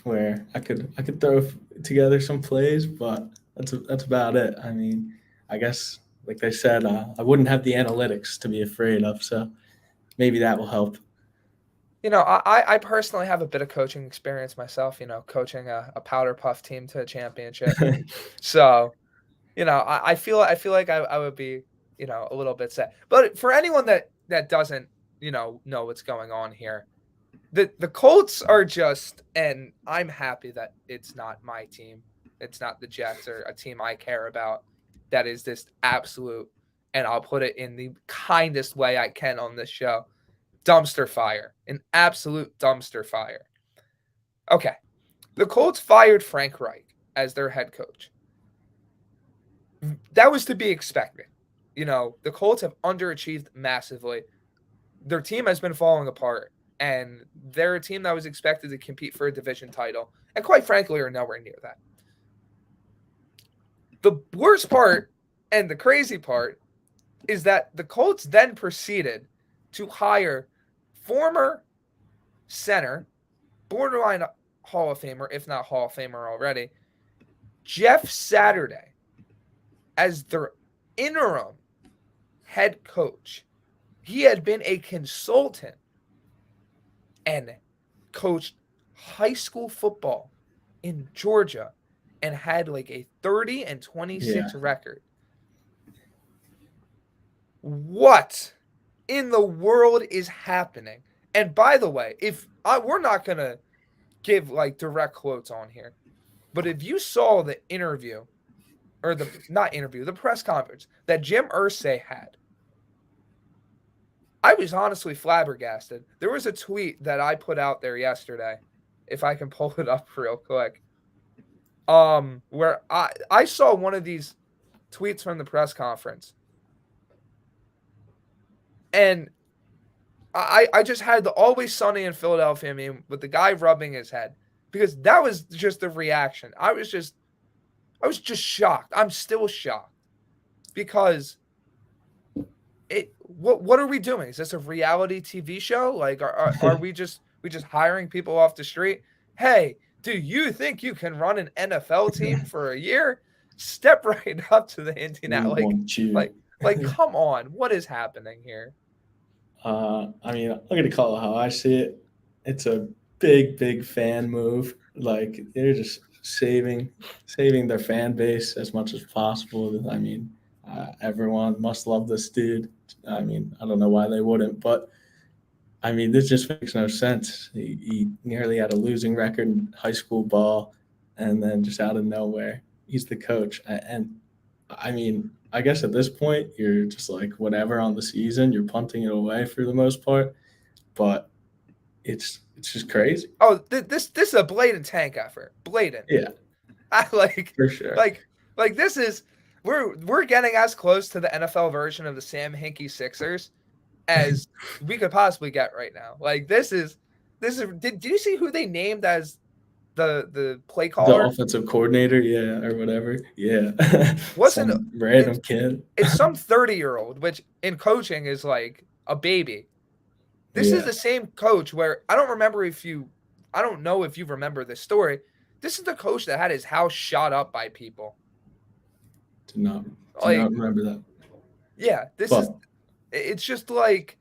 where I could throw together some plays, but that's about it. I guess, like they said, I wouldn't have the analytics to be afraid of, so maybe that will help. I personally have a bit of coaching experience myself, coaching a powder puff team to a championship. So, I feel like I would be, a little bit sad. But for anyone that doesn't, know what's going on here, the Colts are just, and I'm happy that it's not my team, It's not the Jets or a team I care about. That is this absolute, and I'll put it in the kindest way I can on this show, dumpster fire. An absolute dumpster fire. Okay. The Colts fired Frank Reich as their head coach. That was to be expected. The Colts have underachieved massively. Their team has been falling apart, and they're a team that was expected to compete for a division title, and quite frankly are nowhere near that. The worst part and the crazy part is that the Colts then proceeded to hire former center, borderline Hall of Famer, if not Hall of Famer already, Jeff Saturday as their interim head coach. He had been a consultant and coached high school football in Georgia and had like a 30-26 record. What in the world is happening? And by the way, we're not going to give like direct quotes on here, but if you saw the interview or the press conference that Jim Irsay had, I was honestly flabbergasted. There was a tweet that I put out there yesterday, if I can pull it up real quick, where I saw one of these tweets from the press conference, and I just had the Always Sunny in Philadelphia meme with the guy rubbing his head, because that was just the reaction. I was just shocked. I'm still shocked because what are we doing? Is this a reality TV show? Like, are we just hiring people off the street? Hey, do you think you can run an NFL team for a year? Step right up to the Indianapolis. Like, come on, what is happening here? I mean, I'm gonna call it how I see it. It's a big fan move. Like, they're just saving their fan base as much as possible. I mean, everyone must love this dude. I mean, I don't know why they wouldn't, but I mean, this just makes no sense. He nearly had a losing record in high school ball, and then just out of nowhere, he's the coach. And I mean, I guess at this point, you're just like whatever on the season. You're punting it away for the most part, but it's just crazy. Oh, this is a blatant tank effort. Blatant. Yeah, for sure. Like this is we're getting as close to the NFL version of the Sam Hinkie Sixers as we could possibly get right now. Like this is. Did you see who they named as the play caller? The offensive coordinator, yeah, or whatever. Yeah. Wasn't some random kid. It's some 30-year-old, which in coaching is like a baby. This is the same coach where I don't know if you remember this story. This is the coach that had his house shot up by people. Do not remember that. Yeah, it's just like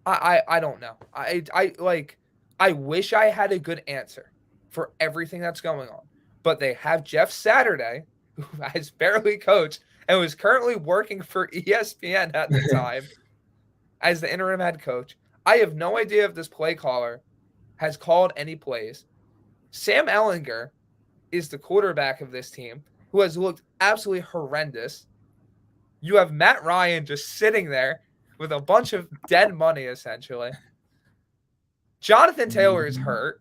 I don't know. I wish I had a good answer for everything that's going on. But they have Jeff Saturday, who has barely coached and was currently working for ESPN at the time as the interim head coach. I have no idea if this play caller has called any plays. Sam Ehlinger is the quarterback of this team, who has looked absolutely horrendous. You have Matt Ryan just sitting there with a bunch of dead money, essentially. Jonathan Taylor is hurt.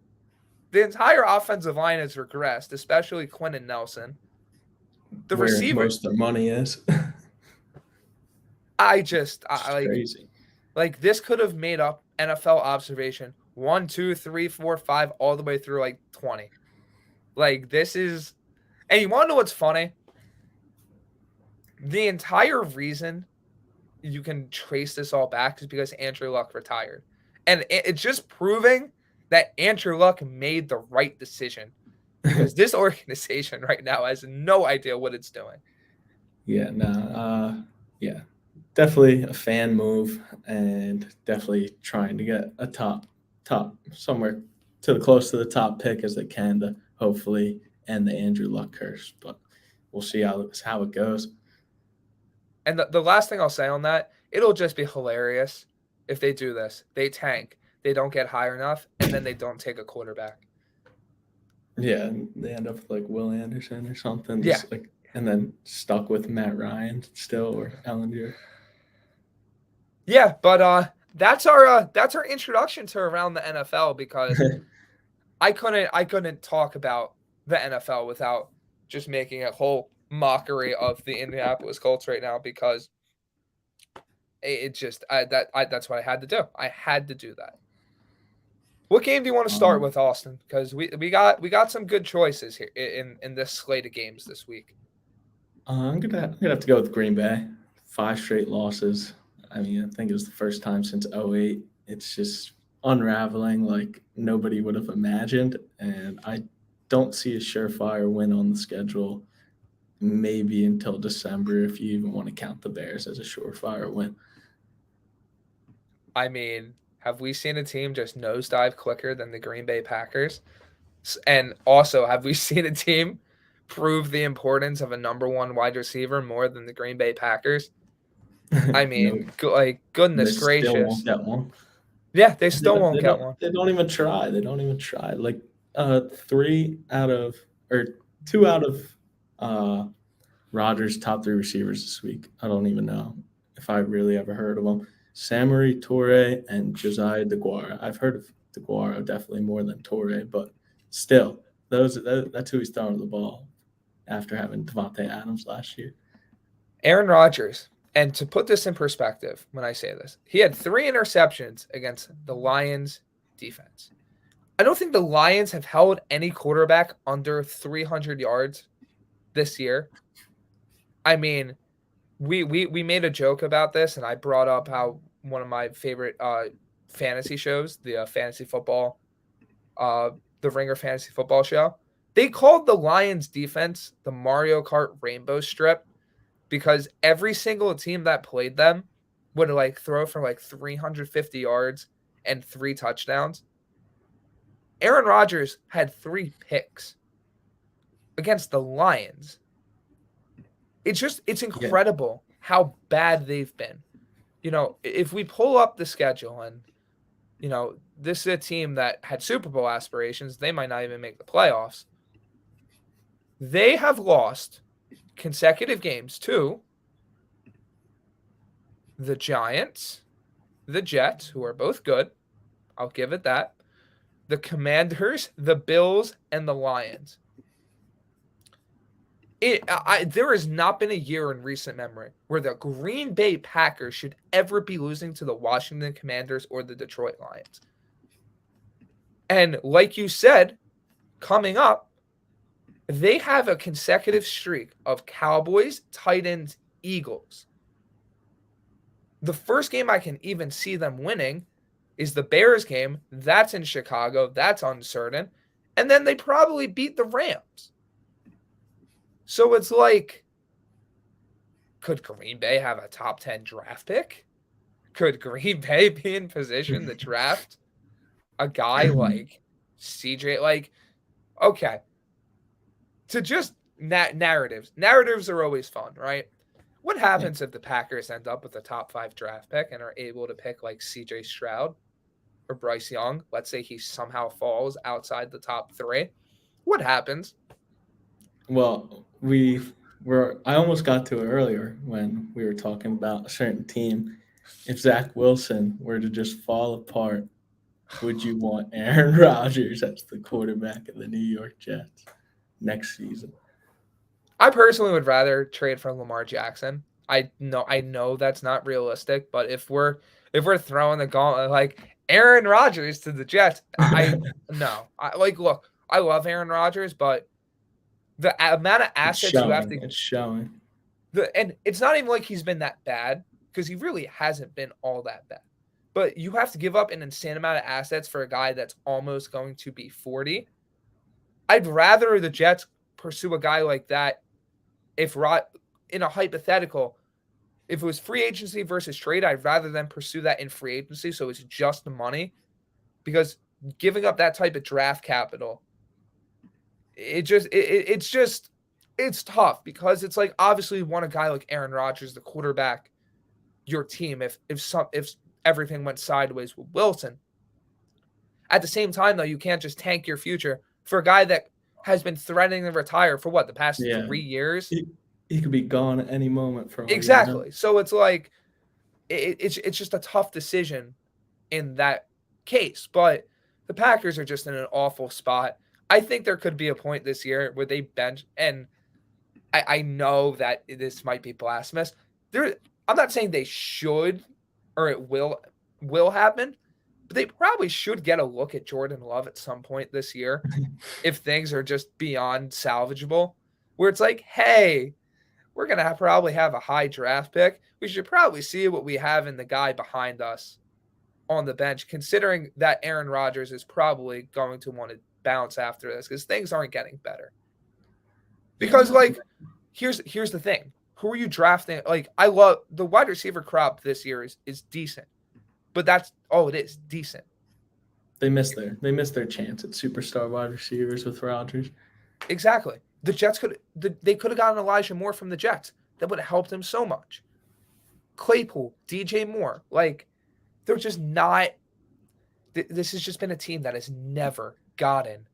The entire offensive line has regressed, especially Quinn and Nelson. The receiver, most of their money is. Crazy. Like this could have made up NFL observation 1, 2, 3, 4, 5, all the way through like 20. Like this is, and you want to know what's funny? The entire reason you can trace this all back is because Andrew Luck retired, and it's just proving that Andrew Luck made the right decision, because this organization right now has no idea what it's doing. Yeah, definitely a fan move, and definitely trying to get a top somewhere close to the top pick as they can to hopefully end the Andrew Luck curse. But we'll see how it goes. And the last thing I'll say on that, it'll just be hilarious if they do this. They tank. They don't get high enough, and then they don't take a quarterback. Yeah, and they end up with like Will Anderson or something, Yeah. just like, and then stuck with Matt Ryan still or Ellinger. Yeah, but that's our introduction to around the NFL because I couldn't talk about the NFL without just making a whole mockery of the Indianapolis Colts right now because it just that's what I had to do. I had to do that. What game do you want to start um, with, Austin? Because we got some good choices here in this slate of games this week. I'm gonna have to go with Green Bay. 5 straight losses. I mean, I think it was the first time since '08. It's just unraveling like nobody would have imagined, and I don't see a surefire win on the schedule. Maybe until December, if you even want to count the Bears as a surefire win. I mean, have we seen a team just nosedive quicker than the Green Bay Packers? And also, have we seen a team prove the importance of a number one wide receiver more than the Green Bay Packers? I No, mean, like they goodness still won't gracious. get one. Yeah, they They still don't, won't they get don't. one. They don't even try. They don't even try. Like, three out of or two out of uh Rodgers' top three receivers this week. I don't even know if I really ever heard of them. Samori Toure and Josiah DeGuara. I've heard of DeGuara definitely more than Toure, but still, that's who he's throwing the ball after having Devontae Adams last year. Aaron Rodgers, and to put this in perspective, when I say this, he had 3 interceptions against the Lions defense. I don't think the Lions have held any quarterback under 300 yards this year. I mean, we made a joke about this, and I brought up how one of my favorite fantasy shows, the fantasy football, uh, the Ringer fantasy football show, they called the Lions defense the Mario Kart Rainbow Strip because every single team that played them would like throw for like 350 yards and 3 touchdowns. Aaron Rodgers had 3 picks against the Lions. It's Yeah, incredible how bad they've been. If we pull up the schedule and this is a team that had Super Bowl aspirations, they might not even make the playoffs. They have lost consecutive games to the Giants, the Jets, who are both good. I'll give it that. The Commanders, the Bills, and the Lions. There has not been a year in recent memory where the Green Bay Packers should ever be losing to the Washington Commanders or the Detroit Lions. And like you said, coming up, they have a consecutive streak of Cowboys, Titans, Eagles. The first game I can even see them winning is the Bears game. That's in Chicago. That's uncertain. And then they probably beat the Rams. So it's like, could Green Bay have a top 10 draft pick? Could Green Bay be in position to draft a guy like CJ? Like, okay. To just narratives. Narratives are always fun, right? What yeah. happens if the Packers end up with a top 5 draft pick and are able to pick like CJ Stroud or Bryce Young? Let's say he somehow falls outside the top 3. What happens? Well, we were. I almost got to it earlier when we were talking about a certain team. If Zach Wilson were to just fall apart, would you want Aaron Rodgers as the quarterback of the New York Jets next season? I personally would rather trade for Lamar Jackson. I know that's not realistic, but if we're throwing the gauntlet like Aaron Rodgers to the Jets, I no. Look, I love Aaron Rodgers, but the amount of It's assets you have showing. to It's showing. and it's not even like he's been that bad because he really hasn't been all that bad. But you have to give up an insane amount of assets for a guy that's almost going to be 40. I'd rather the Jets pursue a guy like that if in a hypothetical, if it was free agency versus trade, I'd rather them pursue that in free agency. So it's just the money because giving up that type of draft capital, it's tough because it's like obviously you want a guy like Aaron Rodgers, the quarterback, your team. If everything went sideways with Wilson, at the same time though, you can't just tank your future for a guy that has been threatening to retire for what, the past Yeah. 3 years? He could be gone at any moment for all you know. Exactly. So it's like it's just a tough decision in that case. But the Packers are just in an awful spot. I think there could be a point this year where they bench, and I know that this might be blasphemous. I'm not saying they should or it will happen, but they probably should get a look at Jordan Love at some point this year if things are just beyond salvageable, where it's like, hey, we're going to probably have a high draft pick. We should probably see what we have in the guy behind us on the bench, considering that Aaron Rodgers is probably going to want to bounce after this because things aren't getting better. Because, like, here's the thing. Who are you drafting? Like, I love the wide receiver crop this year is decent, but that's all it is, decent. They missed their chance at superstar wide receivers with Rodgers. Exactly. The Jets could have gotten Elijah Moore from the Jets. That would have helped him so much. Claypool, DJ Moore, like they're just not. This has just been a team that has never gotten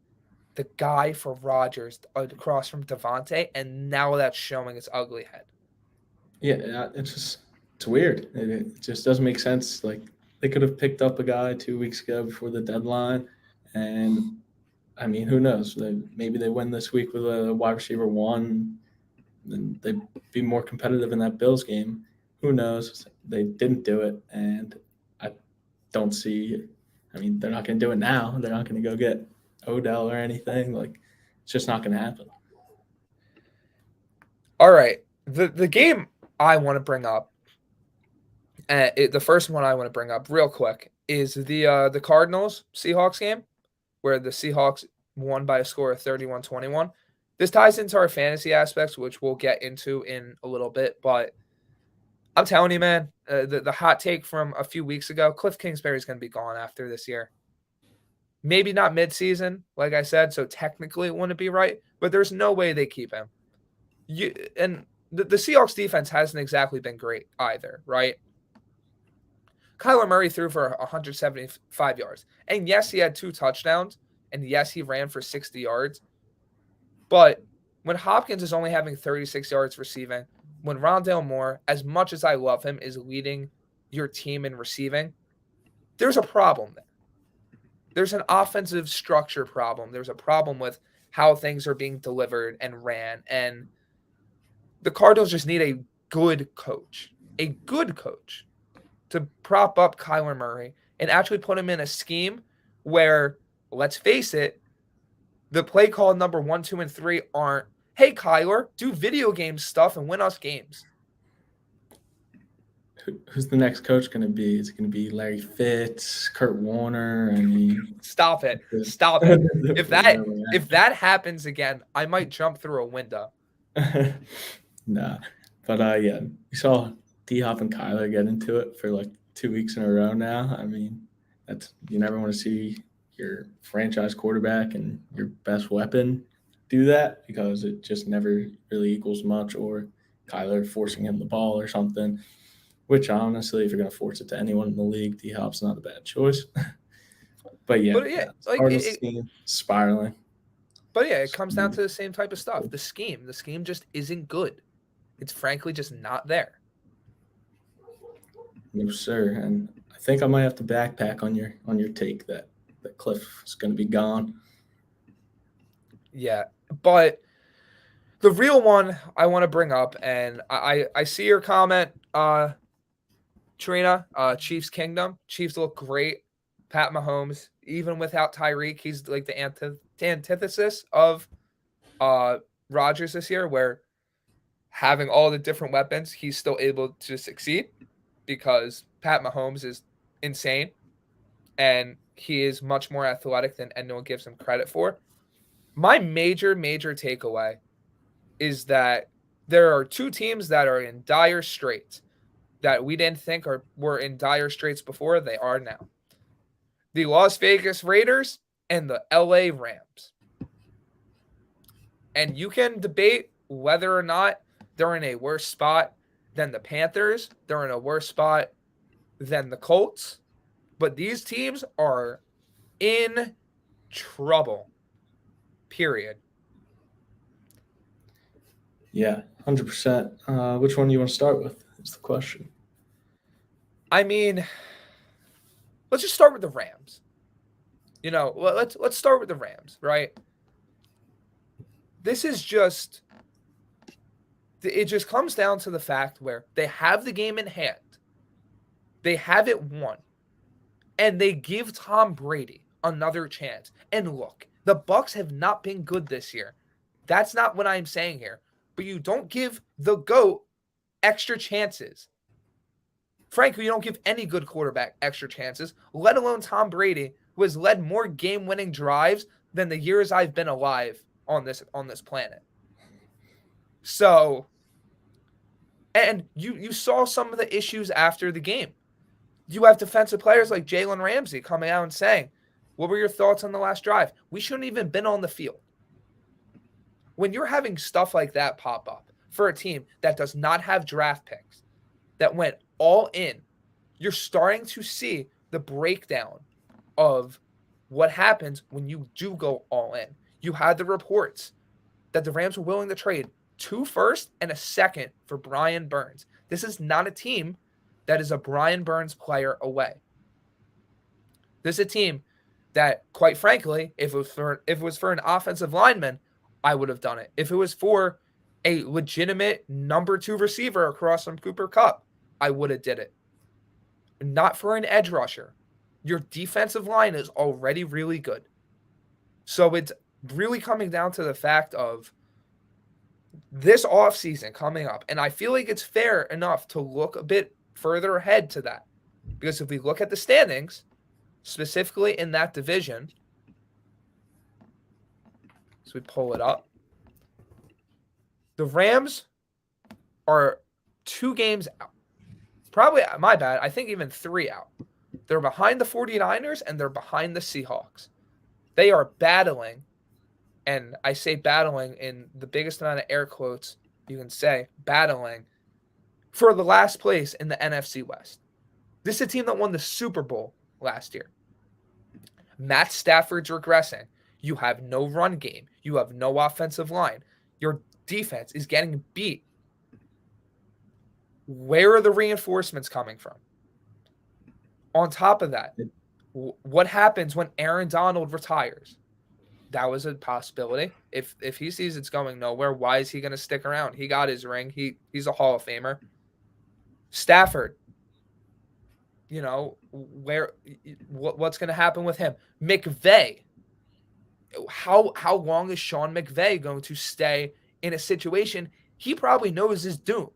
the guy for Rodgers across from Devontae, and now that's showing its ugly head. Yeah, it's weird. It just doesn't make sense. Like they could have picked up a guy 2 weeks ago before the deadline, and I mean, who knows? Maybe they win this week with a wide receiver 1, and they'd be more competitive in that Bills game. Who knows? They didn't do it, and I don't see. I mean, they're not going to do it now. They're not going to go get Odell or anything. Like, it's just not going to happen. All right, the game I want to bring up, the first one I want to bring up real quick is the Cardinals Seahawks game, where the Seahawks won by a score of 31-21. This ties into our fantasy aspects, which we'll get into in a little bit. But I'm telling you, man, the hot take from a few weeks ago, Cliff Kingsbury is going to be gone after this year. Maybe not midseason, like I said, so technically it wouldn't be right, but there's no way they keep him. The Seahawks defense hasn't exactly been great either, right? Kyler Murray threw for 175 yards. And yes, he had 2 touchdowns. And yes, he ran for 60 yards. But when Hopkins is only having 36 yards receiving, when Rondale Moore, as much as I love him, is leading your team in receiving, there's a problem there. There's an offensive structure problem. There's a problem with how things are being delivered and ran. And the Cardinals just need a good coach to prop up Kyler Murray and actually put him in a scheme where, let's face it, the play call number 1, 2, and 3 aren't, hey, Kyler, do video game stuff and win us games. Who's the next coach going to be? Is it going to be Larry Fitz, Kurt Warner? I mean, stop it. If that happens again, I might jump through a window. Nah, but yeah, we saw D-Hop and Kyler get into it for like 2 weeks in a row now. I mean, you never want to see your franchise quarterback and your best weapon do that because it just never really equals much, or Kyler forcing him the ball or something, which honestly, if you're going to force it to anyone in the league, D-Hop's not a bad choice. But yeah, spiraling. But yeah, it comes down to the same type of stuff. The scheme just isn't good. It's frankly just not there. No, sir. And I think I might have to backpack on your take that Cliff is going to be gone. Yeah, but the real one I want to bring up, and I see your comment, Trina, Chiefs Kingdom. Chiefs look great. Pat Mahomes, even without Tyreek, he's like the antithesis of Rodgers this year, where having all the different weapons, he's still able to succeed because Pat Mahomes is insane and he is much more athletic than anyone gives him credit for. My major takeaway is that there are 2 teams that are in dire straits that we didn't think were in dire straits before. They are now. The Las Vegas Raiders and the LA Rams. And you can debate whether or not they're in a worse spot than the Panthers. They're in a worse spot than the Colts. But these teams are in trouble. Period. Yeah, 100%. Which one do you want to start with is the question. I mean, let's just start with the Rams. Let's start with the Rams, right? This is just it just comes down to the fact where they have the game in hand. They have it won. And they give Tom Brady another chance. And look, the Bucs have not been good this year. That's not what I'm saying here. But you don't give the GOAT extra chances. Frankly, you don't give any good quarterback extra chances, let alone Tom Brady, who has led more game-winning drives than the years I've been alive on this planet. So, and you saw some of the issues after the game. You have defensive players like Jalen Ramsey coming out and saying, what were your thoughts on the last drive? We shouldn't even been on the field. When you're having stuff like that pop up for a team that does not have draft picks, that went all in, you're starting to see the breakdown of what happens when you do go all in. You had the reports that the Rams were willing to trade 2 firsts and a second for Brian Burns. This is not a team that is a Brian Burns player away. This is a team that, quite frankly, if it was for an offensive lineman, I would have done it. If it was for a legitimate number 2 receiver across from Cooper Kupp, I would have did it. Not for an edge rusher. Your defensive line is already really good. So it's really coming down to the fact of this offseason coming up. And I feel like it's fair enough to look a bit further ahead to that. Because if we look at the standings, specifically in that division, so we pull it up, the Rams are 2 games out. Probably, my bad, I think even 3 out. They're behind the 49ers and they're behind the Seahawks. They are battling, and I say battling in the biggest amount of air quotes you can say, battling for the last place in the NFC West. This is a team that won the Super Bowl last year. Matt Stafford's regressing. You have no run game. You have no offensive line. Your defense is getting beat. Where are the reinforcements coming from? On top of that, what happens when Aaron Donald retires? That was a possibility. If he sees it's going nowhere, why is he going to stick around? He got his ring. He's a Hall of Famer. Stafford, what's going to happen with him? McVay, how long is Sean McVay going to stay in a situation he probably knows is doomed?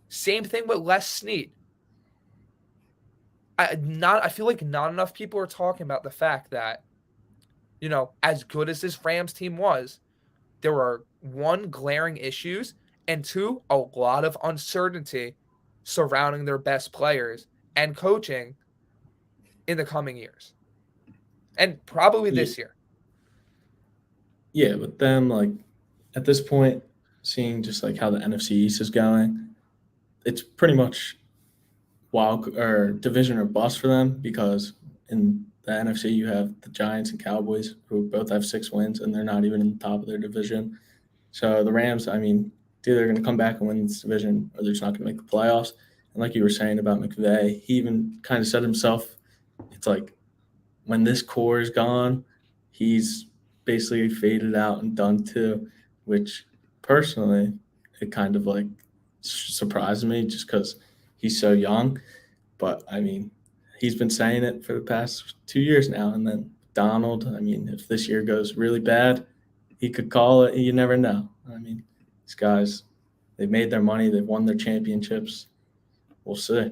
Same thing with Les Snead. I feel like not enough people are talking about the fact that, as good as this Rams team was, there are 1, glaring issues, and 2, a lot of uncertainty surrounding their best players and coaching in the coming years. And probably this year. Yeah, but then, at this point, seeing just, how the NFC East is going, it's pretty much wild or division or bust for them, because in the NFC you have the Giants and Cowboys, who both have 6 wins, and they're not even in the top of their division. So the Rams, either they're going to come back and win this division, or they're just not going to make the playoffs. And like you were saying about McVay, he even kind of said himself, it's like when this core is gone, he's basically faded out and done too, which personally, it kind of surprised me just because he's so young. But he's been saying it for the past 2 years now. And then Donald, if this year goes really bad, he could call it. You never know. These guys, they've made their money. They've won their championships. We'll see.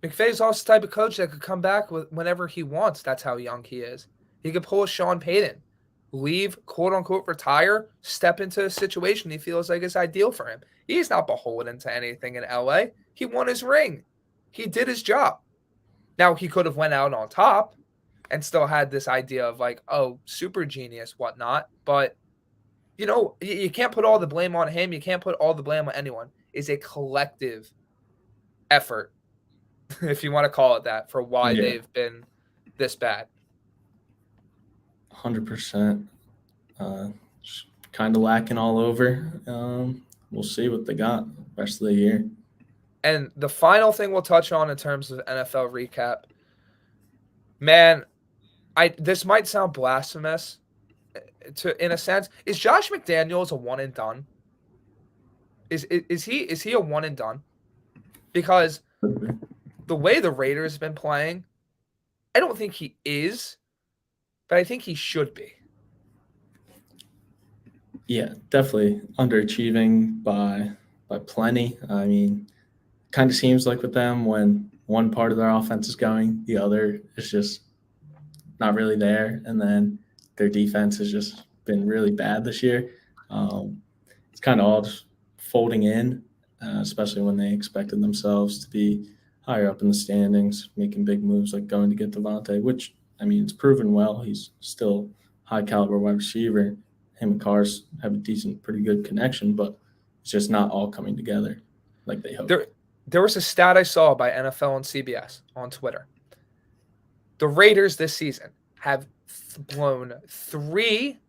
McVay's also the type of coach that could come back whenever he wants. That's how young he is. He could pull a Sean Payton, leave, quote-unquote, retire, step into a situation he feels like is ideal for him. He's not beholden to anything in LA. He won his ring. He did his job. Now, he could have went out on top and still had this idea of, super genius, whatnot. But, you can't put all the blame on him. You can't put all the blame on anyone. It's a collective effort, if you want to call it that, for why they've been this bad. 100%. kind of lacking all over. We'll see what they got the rest of the year. And the final thing we'll touch on in terms of NFL recap, man, this might sound blasphemous in a sense. Is Josh McDaniels a one and done? Is he a one and done? Because the way the Raiders have been playing, I don't think he is, but I think he should be. Yeah, definitely underachieving by plenty. I mean, kind of seems like with them when one part of their offense is going, the other is just not really there, and then their defense has just been really bad this year. It's kind of all just folding in, especially when they expected themselves to be higher up in the standings, making big moves like going to get Devontae, which, I mean, it's proven well. He's still high caliber wide receiver. Him and Cars have a decent, pretty good connection, but it's just not all coming together like they hoped. There was a stat I saw by NFL and CBS on Twitter. The Raiders this season have blown 3,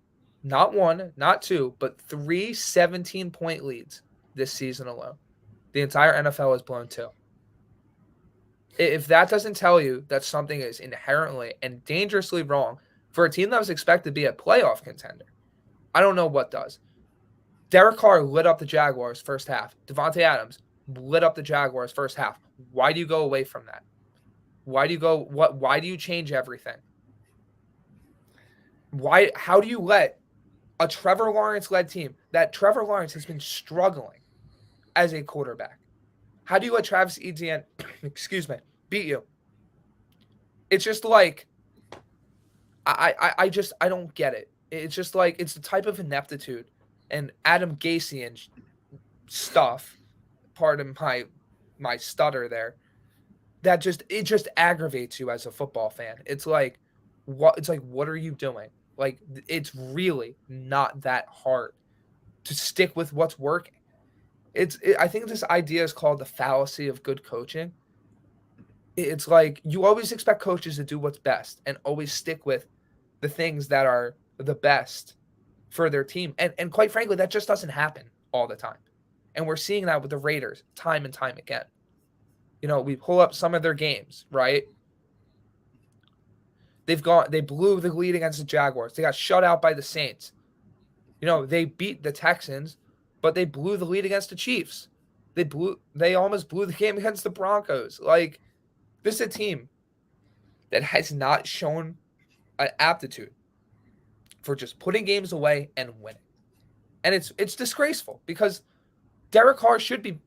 not 1, not 2, but 3 17-point leads this season alone. The entire NFL has blown 2. If that doesn't tell you that something is inherently and dangerously wrong for a team that was expected to be a playoff contender, I don't know what does. Derek Carr lit up the Jaguars first half. Devontae Adams lit up the Jaguars first half. Why do you go away from that? Why do you change everything? How do you let a Trevor Lawrence-led team that Trevor Lawrence has been struggling as a quarterback? How do you let Travis Etienne, beat you? It's just like I don't get it. It's just like it's the type of ineptitude and Adam Gase and stuff. Pardon my stutter there. That just aggravates you as a football fan. It's like what are you doing? Like, it's really not that hard to stick with what's working. I think this idea is called the fallacy of good coaching. It's like you always expect coaches to do what's best and always stick with the things that are the best for their team. And quite frankly, that just doesn't happen all the time. And we're seeing that with the Raiders time and time again. You know, we pull up some of their games, right? They blew the lead against the Jaguars. They got shut out by the Saints. You know, they beat the Texans, but they blew the lead against the Chiefs. They almost blew the game against the Broncos. Like, this is a team that has not shown an aptitude for just putting games away and winning. And it's disgraceful because Derek Carr should be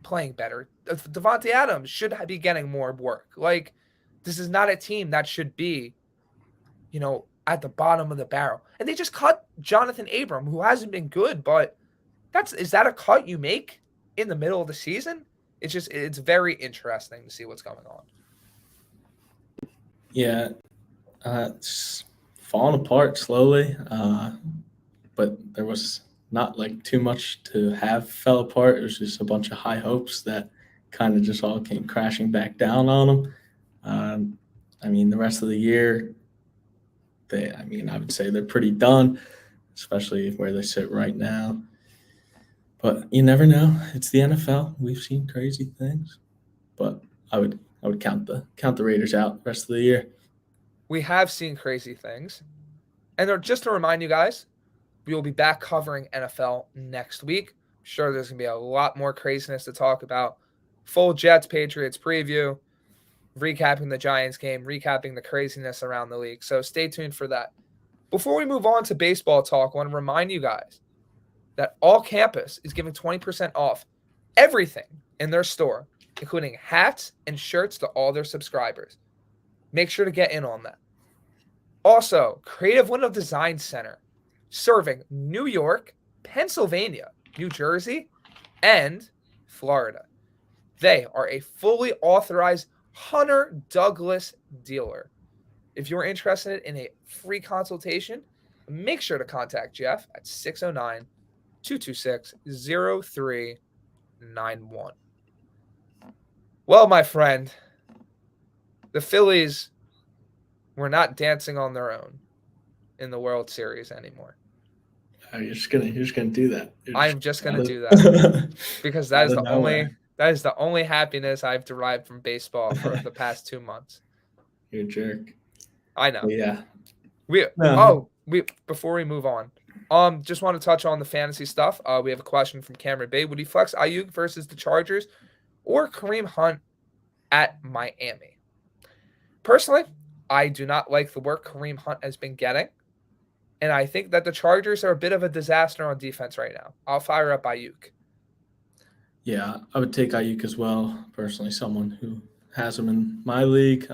playing better. Devontae Adams should be getting more work. Like, this is not a team that should be, you know, at the bottom of the barrel. And they just cut Jonathan Abram, who hasn't been good, but is that a cut you make in the middle of the season? It's very interesting to see what's going on. Yeah, it's falling apart slowly, but there was not like too much to have fell apart. It was just a bunch of high hopes that kind of just all came crashing back down on them. I mean, the rest of the year, I would say they're pretty done, especially where they sit right now. But you never know. It's the NFL. We've seen crazy things, but I would count the Raiders out the rest of the year. We have seen crazy things, and just to remind you guys, we will be back covering NFL next week. I'm sure there's gonna be a lot more craziness to talk about. Full Jets Patriots preview, recapping the Giants game, recapping the craziness around the league. So stay tuned for that. Before we move on to baseball talk, I want to remind you guys that All Campus is giving 20% off everything in their store, including hats and shirts to all their subscribers. Make sure to get in on that. Also, Creative Window Design Center, serving New York, Pennsylvania, New Jersey, and Florida. They are a fully authorized Hunter Douglas dealer. If you're interested in a free consultation, make sure to contact Jeff at 609-226-0391. Well, my friend, the Phillies were not dancing on their own in the World Series anymore. You're just gonna do that. I'm just gonna do that because that out is of nowhere. the only happiness I've derived from baseball for the past 2 months. You're a jerk. I know. But yeah. We No. before we move on, just want to touch on the fantasy stuff. We have a question from Cameron Bay. Would you flex Ayuk versus the Chargers or Kareem Hunt at Miami? Personally, I do not like the work Kareem Hunt has been getting, and I think that the Chargers are a bit of a disaster on defense right now. I'll fire up Ayuk. Yeah, I would take Ayuk as well. Personally, someone who has him in my league.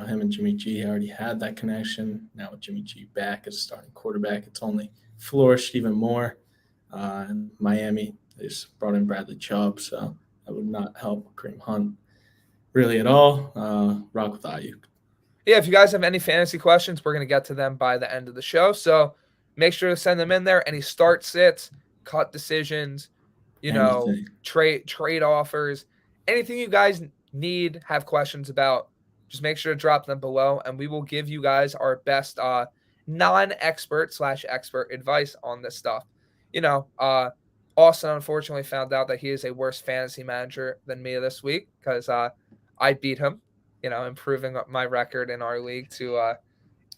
Him and Jimmy G already had that connection. Now with Jimmy G back as a starting quarterback, it's only flourished even more. In Miami, they just brought in Bradley Chubb, so that would not help Kareem Hunt really at all. Rock with Ayuk. Yeah, if you guys have any fantasy questions, we're going to get to them by the end of the show. So make sure to send them in there. Any start sits, cut decisions, Anything. trade offers, anything you guys need, have questions about, just make sure to drop them below, and we will give you guys our best non-expert/expert advice on this stuff. Austin unfortunately found out that he is a worse fantasy manager than me this week because I beat him, improving my record in our league to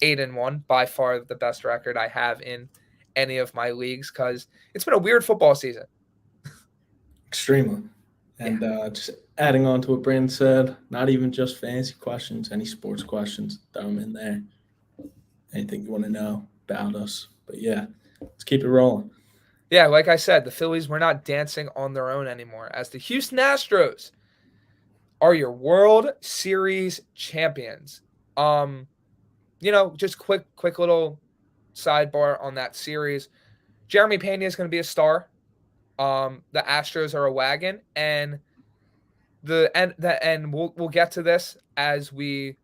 8-1, by far the best record I have in any of my leagues because it's been a weird football season. Extremely. And just adding on to what Brandon said, not even just fantasy questions, any sports questions, throw them in there. Anything you want to know about us. But yeah, let's keep it rolling. Yeah, like I said, the Phillies were not dancing on their own anymore as the Houston Astros are your World Series champions. Just quick little sidebar on that series. Jeremy Pena is going to be a star. The Astros are a wagon, and we'll get to this as we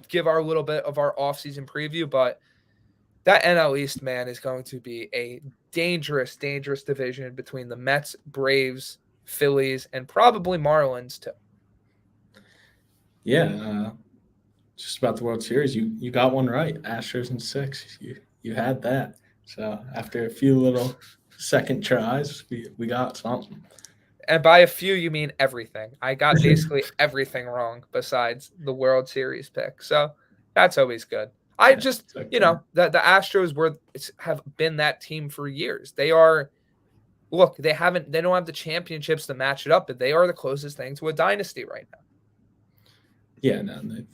give our little bit of our offseason preview, but that NL East, man, is going to be a dangerous division between the Mets, Braves, Phillies, and probably Marlins too. Yeah, just about the World Series, you got one right. Astros in 6. You had that. So after a few little second tries, we got something. And by a few, you mean everything. I got basically everything wrong besides the World Series pick. So that's always good. The Astros have been that team for years. They don't have the championships to match it up, but they are the closest thing to a dynasty right now. Yeah, no, they've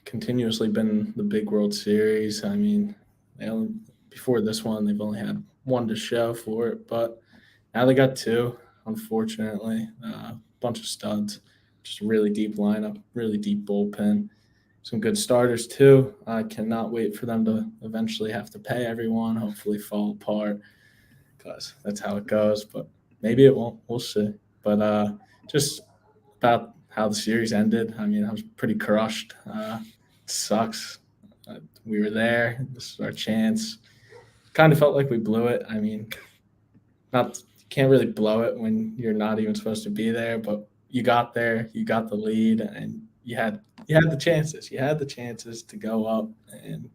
continuously been the big World Series. I mean, before this one, they've only had one to show for it, but now they got 2. Unfortunately, a bunch of studs, just a really deep lineup, really deep bullpen, some good starters too. I cannot wait for them to eventually have to pay everyone, hopefully fall apart, because that's how it goes, but maybe it won't. We'll see. But just about how the series ended, I mean, I was pretty crushed. It sucks. We were there. This is our chance. Kind of felt like we blew it. I mean, can't really blow it when you're not even supposed to be there, but you got there, you got the lead, and you had the chances. You had the chances to go up and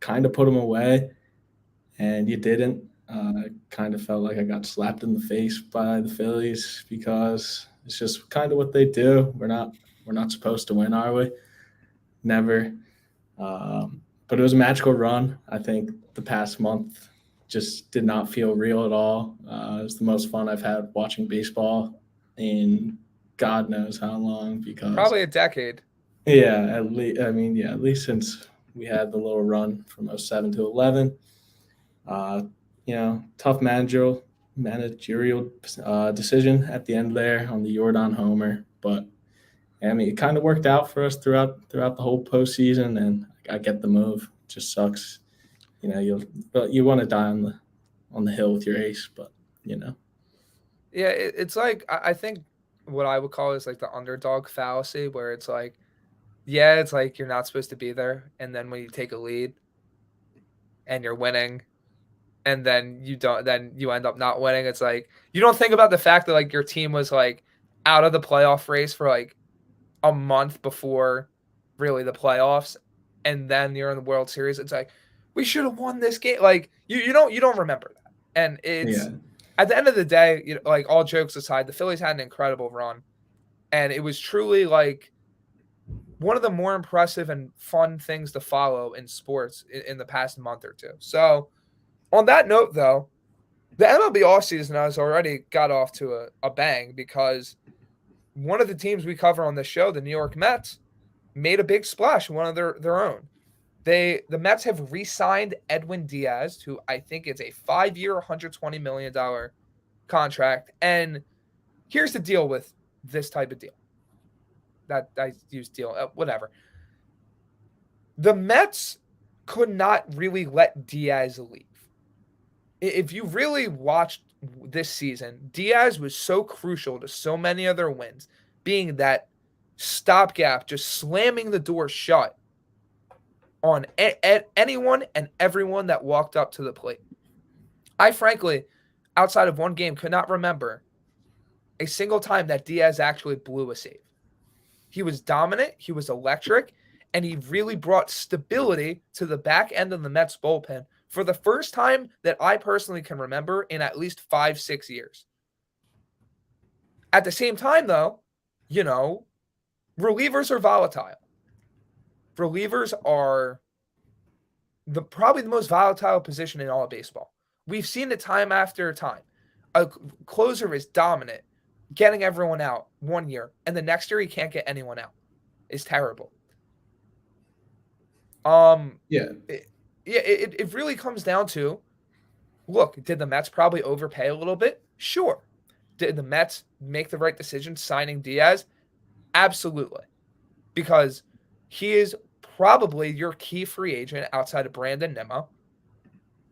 kind of put them away, and you didn't. I kind of felt like I got slapped in the face by the Phillies because it's just kind of what they do. We're not supposed to win, are we? Never. But it was a magical run. I think the past month just did not feel real at all. It was the most fun I've had watching baseball in God knows how long, because probably a decade. Yeah, at least since we had the little run from 07 to 11. Tough managerial decision at the end there on the Jordan homer, but I mean, it kind of worked out for us throughout the whole postseason, and I get the move. It just sucks. You want to die on the hill with your ace, but Yeah, it's like I think what I would call is like the underdog fallacy, where it's like, yeah, it's like you're not supposed to be there, and then when you take a lead and you're winning, and then you end up not winning, it's like you don't think about the fact that like your team was like out of the playoff race for like a month before really the playoffs, and then you're in the World Series. It's like we should have won this game. Like you don't remember that. And it's Yeah. at the end of the day, like all jokes aside, the Phillies had an incredible run, and it was truly like one of the more impressive and fun things to follow in sports in the past month or two. So, on that note, though, the MLB offseason has already got off to a bang because one of the teams we cover on this show, the New York Mets, made a big splash, one of their own. The Mets have re-signed Edwin Diaz, who I think is a 5-year, $120 million contract. And here's the deal with this type of deal. That I use deal, whatever. The Mets could not really let Diaz leave. If you really watched this season, Diaz was so crucial to so many of their wins, being that stopgap, just slamming the door shut on anyone and everyone that walked up to the plate. I frankly, outside of one game, could not remember a single time that Diaz actually blew a save. He was dominant, he was electric, and he really brought stability to the back end of the Mets bullpen for the first time that I personally can remember in at least 5-6 years. At the same time, though, relievers are volatile. Relievers are probably the most volatile position in all of baseball. We've seen it time after time. A closer is dominant, getting everyone out one year, and the next year he can't get anyone out. It's terrible. Yeah. It really comes down to, look, did the Mets probably overpay a little bit? Sure. Did the Mets make the right decision signing Diaz? Absolutely. Because he is probably your key free agent outside of Brandon Nimmo.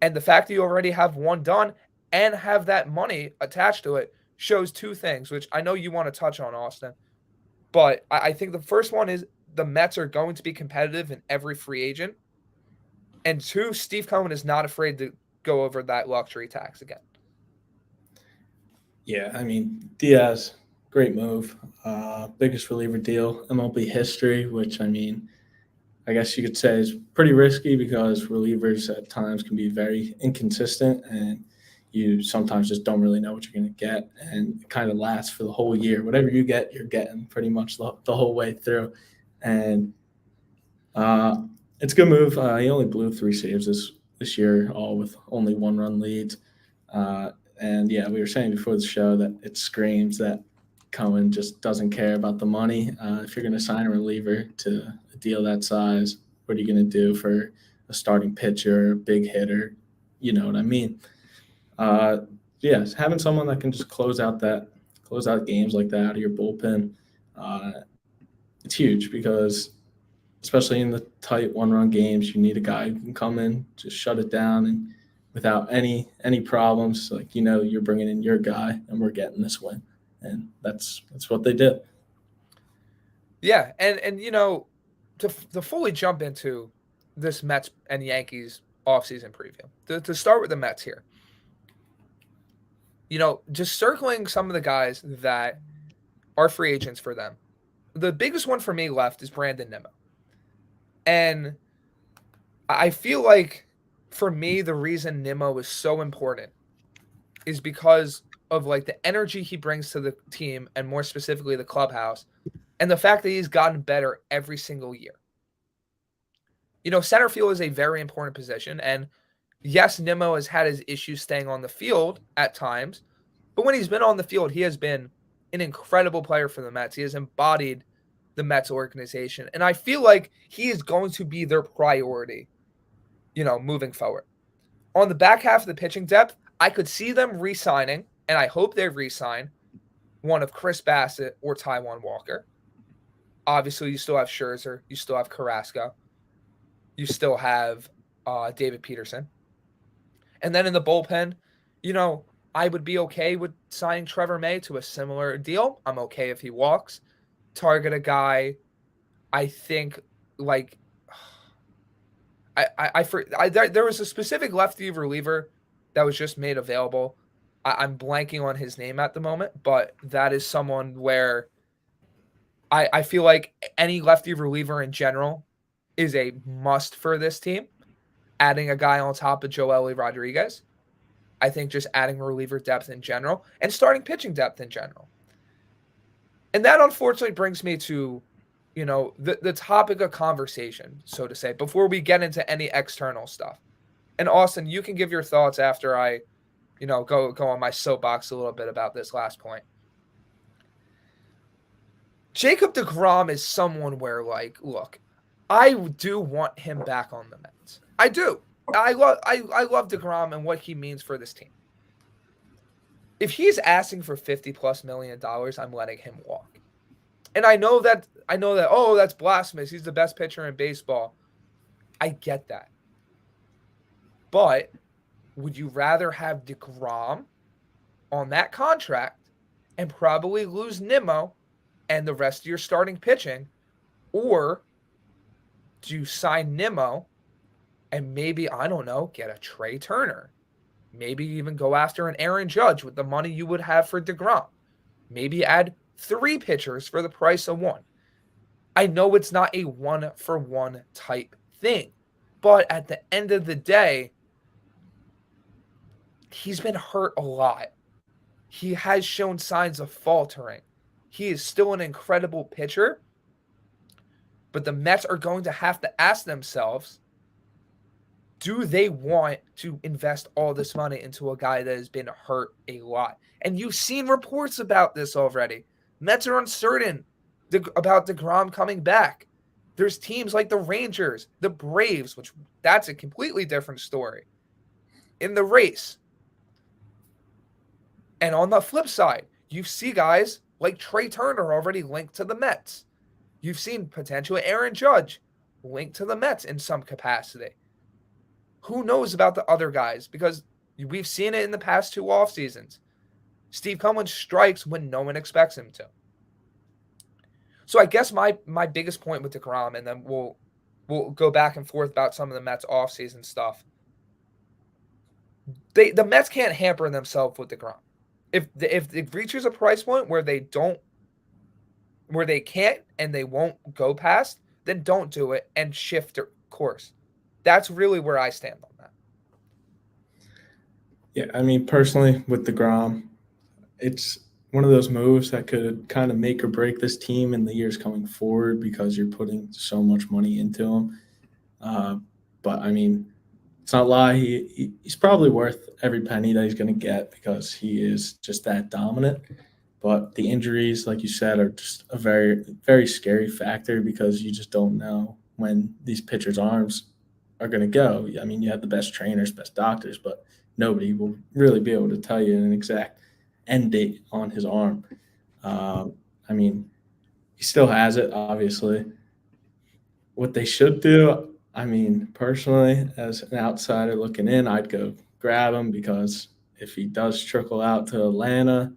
And the fact that you already have one done and have that money attached to it shows two things, which I know you want to touch on, Austin. But I think the first one is the Mets are going to be competitive in every free agent. And two, Steve Cohen is not afraid to go over that luxury tax again. Yeah, I mean, Diaz, great move. Biggest reliever deal, MLB history, which, I mean, I guess you could say is pretty risky because relievers at times can be very inconsistent and you sometimes just don't really know what you're going to get. And it kind of lasts for the whole year. Whatever you get, you're getting pretty much the whole way through. And it's a good move. He only blew 3 saves this year, all with only 1-run leads. And yeah, we were saying before the show that it screams that Cohen just doesn't care about the money. If you're going to sign a reliever to a deal that size, what are you going to do for a starting pitcher, a big hitter? You know what I mean? Yeah, having someone that can just close out games like that out of your bullpen, it's huge because especially in the tight 1-run games, you need a guy who can come in, just shut it down, and without any problems, like you're bringing in your guy, and we're getting this win, and that's what they did. Yeah, and to fully jump into this Mets and Yankees offseason preview, to start with the Mets here, just circling some of the guys that are free agents for them. The biggest one for me left is Brandon Nimmo. And I feel like, for me, the reason Nimmo is so important is because of like the energy he brings to the team and more specifically the clubhouse and the fact that he's gotten better every single year. Center field is a very important position. And yes, Nimmo has had his issues staying on the field at times, but when he's been on the field, he has been an incredible player for the Mets. He has embodied the Mets organization. And I feel like he is going to be their priority, moving forward. On the back half of the pitching depth, I could see them re-signing, and I hope they re-sign one of Chris Bassett or Taijuan Walker. Obviously, you still have Scherzer. You still have Carrasco. You still have David Peterson. And then in the bullpen, I would be okay with signing Trevor May to a similar deal. I'm okay if he walks. Target a guy, I think, like there was a specific lefty reliever that was just made available. I'm blanking on his name at the moment, but that is someone where I feel like any lefty reliever in general is a must for this team. adding a guy on top of Joely Rodriguez. I think just adding reliever depth in general and starting pitching depth in general. And that unfortunately brings me to, the topic of conversation, so to say, before we get into any external stuff. And Austin, you can give your thoughts after I, go on my soapbox a little bit about this last point. Jacob deGrom is someone where, like, look, I do want him back on the Mets. I do. I love deGrom and what he means for this team. If he's asking for $50+ million, I'm letting him walk. And I know that, oh, that's blasphemous. He's the best pitcher in baseball. I get that. But would you rather have deGrom on that contract and probably lose Nimmo and the rest of your starting pitching, or do you sign Nimmo and maybe, I don't know, get a Trey Turner? Maybe even go after an Aaron Judge with the money you would have for deGrom. Maybe add 3 pitchers for the price of 1. I know it's not a 1-for-1 type thing, but at the end of the day, he's been hurt a lot. He has shown signs of faltering. He is still an incredible pitcher, but the Mets are going to have to ask themselves, do they want to invest all this money into a guy that has been hurt a lot? And you've seen reports about this already. Mets are uncertain about deGrom coming back. There's teams like the Rangers, the Braves, which that's a completely different story, in the race. And on the flip side, you see guys like Trey Turner already linked to the Mets. You've seen potentially Aaron Judge linked to the Mets in some capacity. Who knows about the other guys? Because we've seen it in the past 2 off seasons. Steve Cohen strikes when no one expects him to. So I guess my biggest point with deGrom, and then we'll go back and forth about some of the Mets offseason stuff. The Mets can't hamper themselves with deGrom. If it reaches a price point where they can't and they won't go past, then don't do it and shift their course. That's really where I stand on that. Yeah, I mean, personally, with deGrom, it's one of those moves that could kind of make or break this team in the years coming forward because you're putting so much money into him. But, I mean, it's not a lie. He's probably worth every penny that he's going to get because he is just that dominant. But the injuries, like you said, are just a very, very scary factor because you just don't know when these pitchers' arms are going to go. I mean, you have the best trainers, best doctors, but nobody will really be able to tell you an exact end date on his arm. I mean, he still has it, obviously. What they should do, I mean, personally, as an outsider looking in, I'd go grab him because if he does trickle out to Atlanta,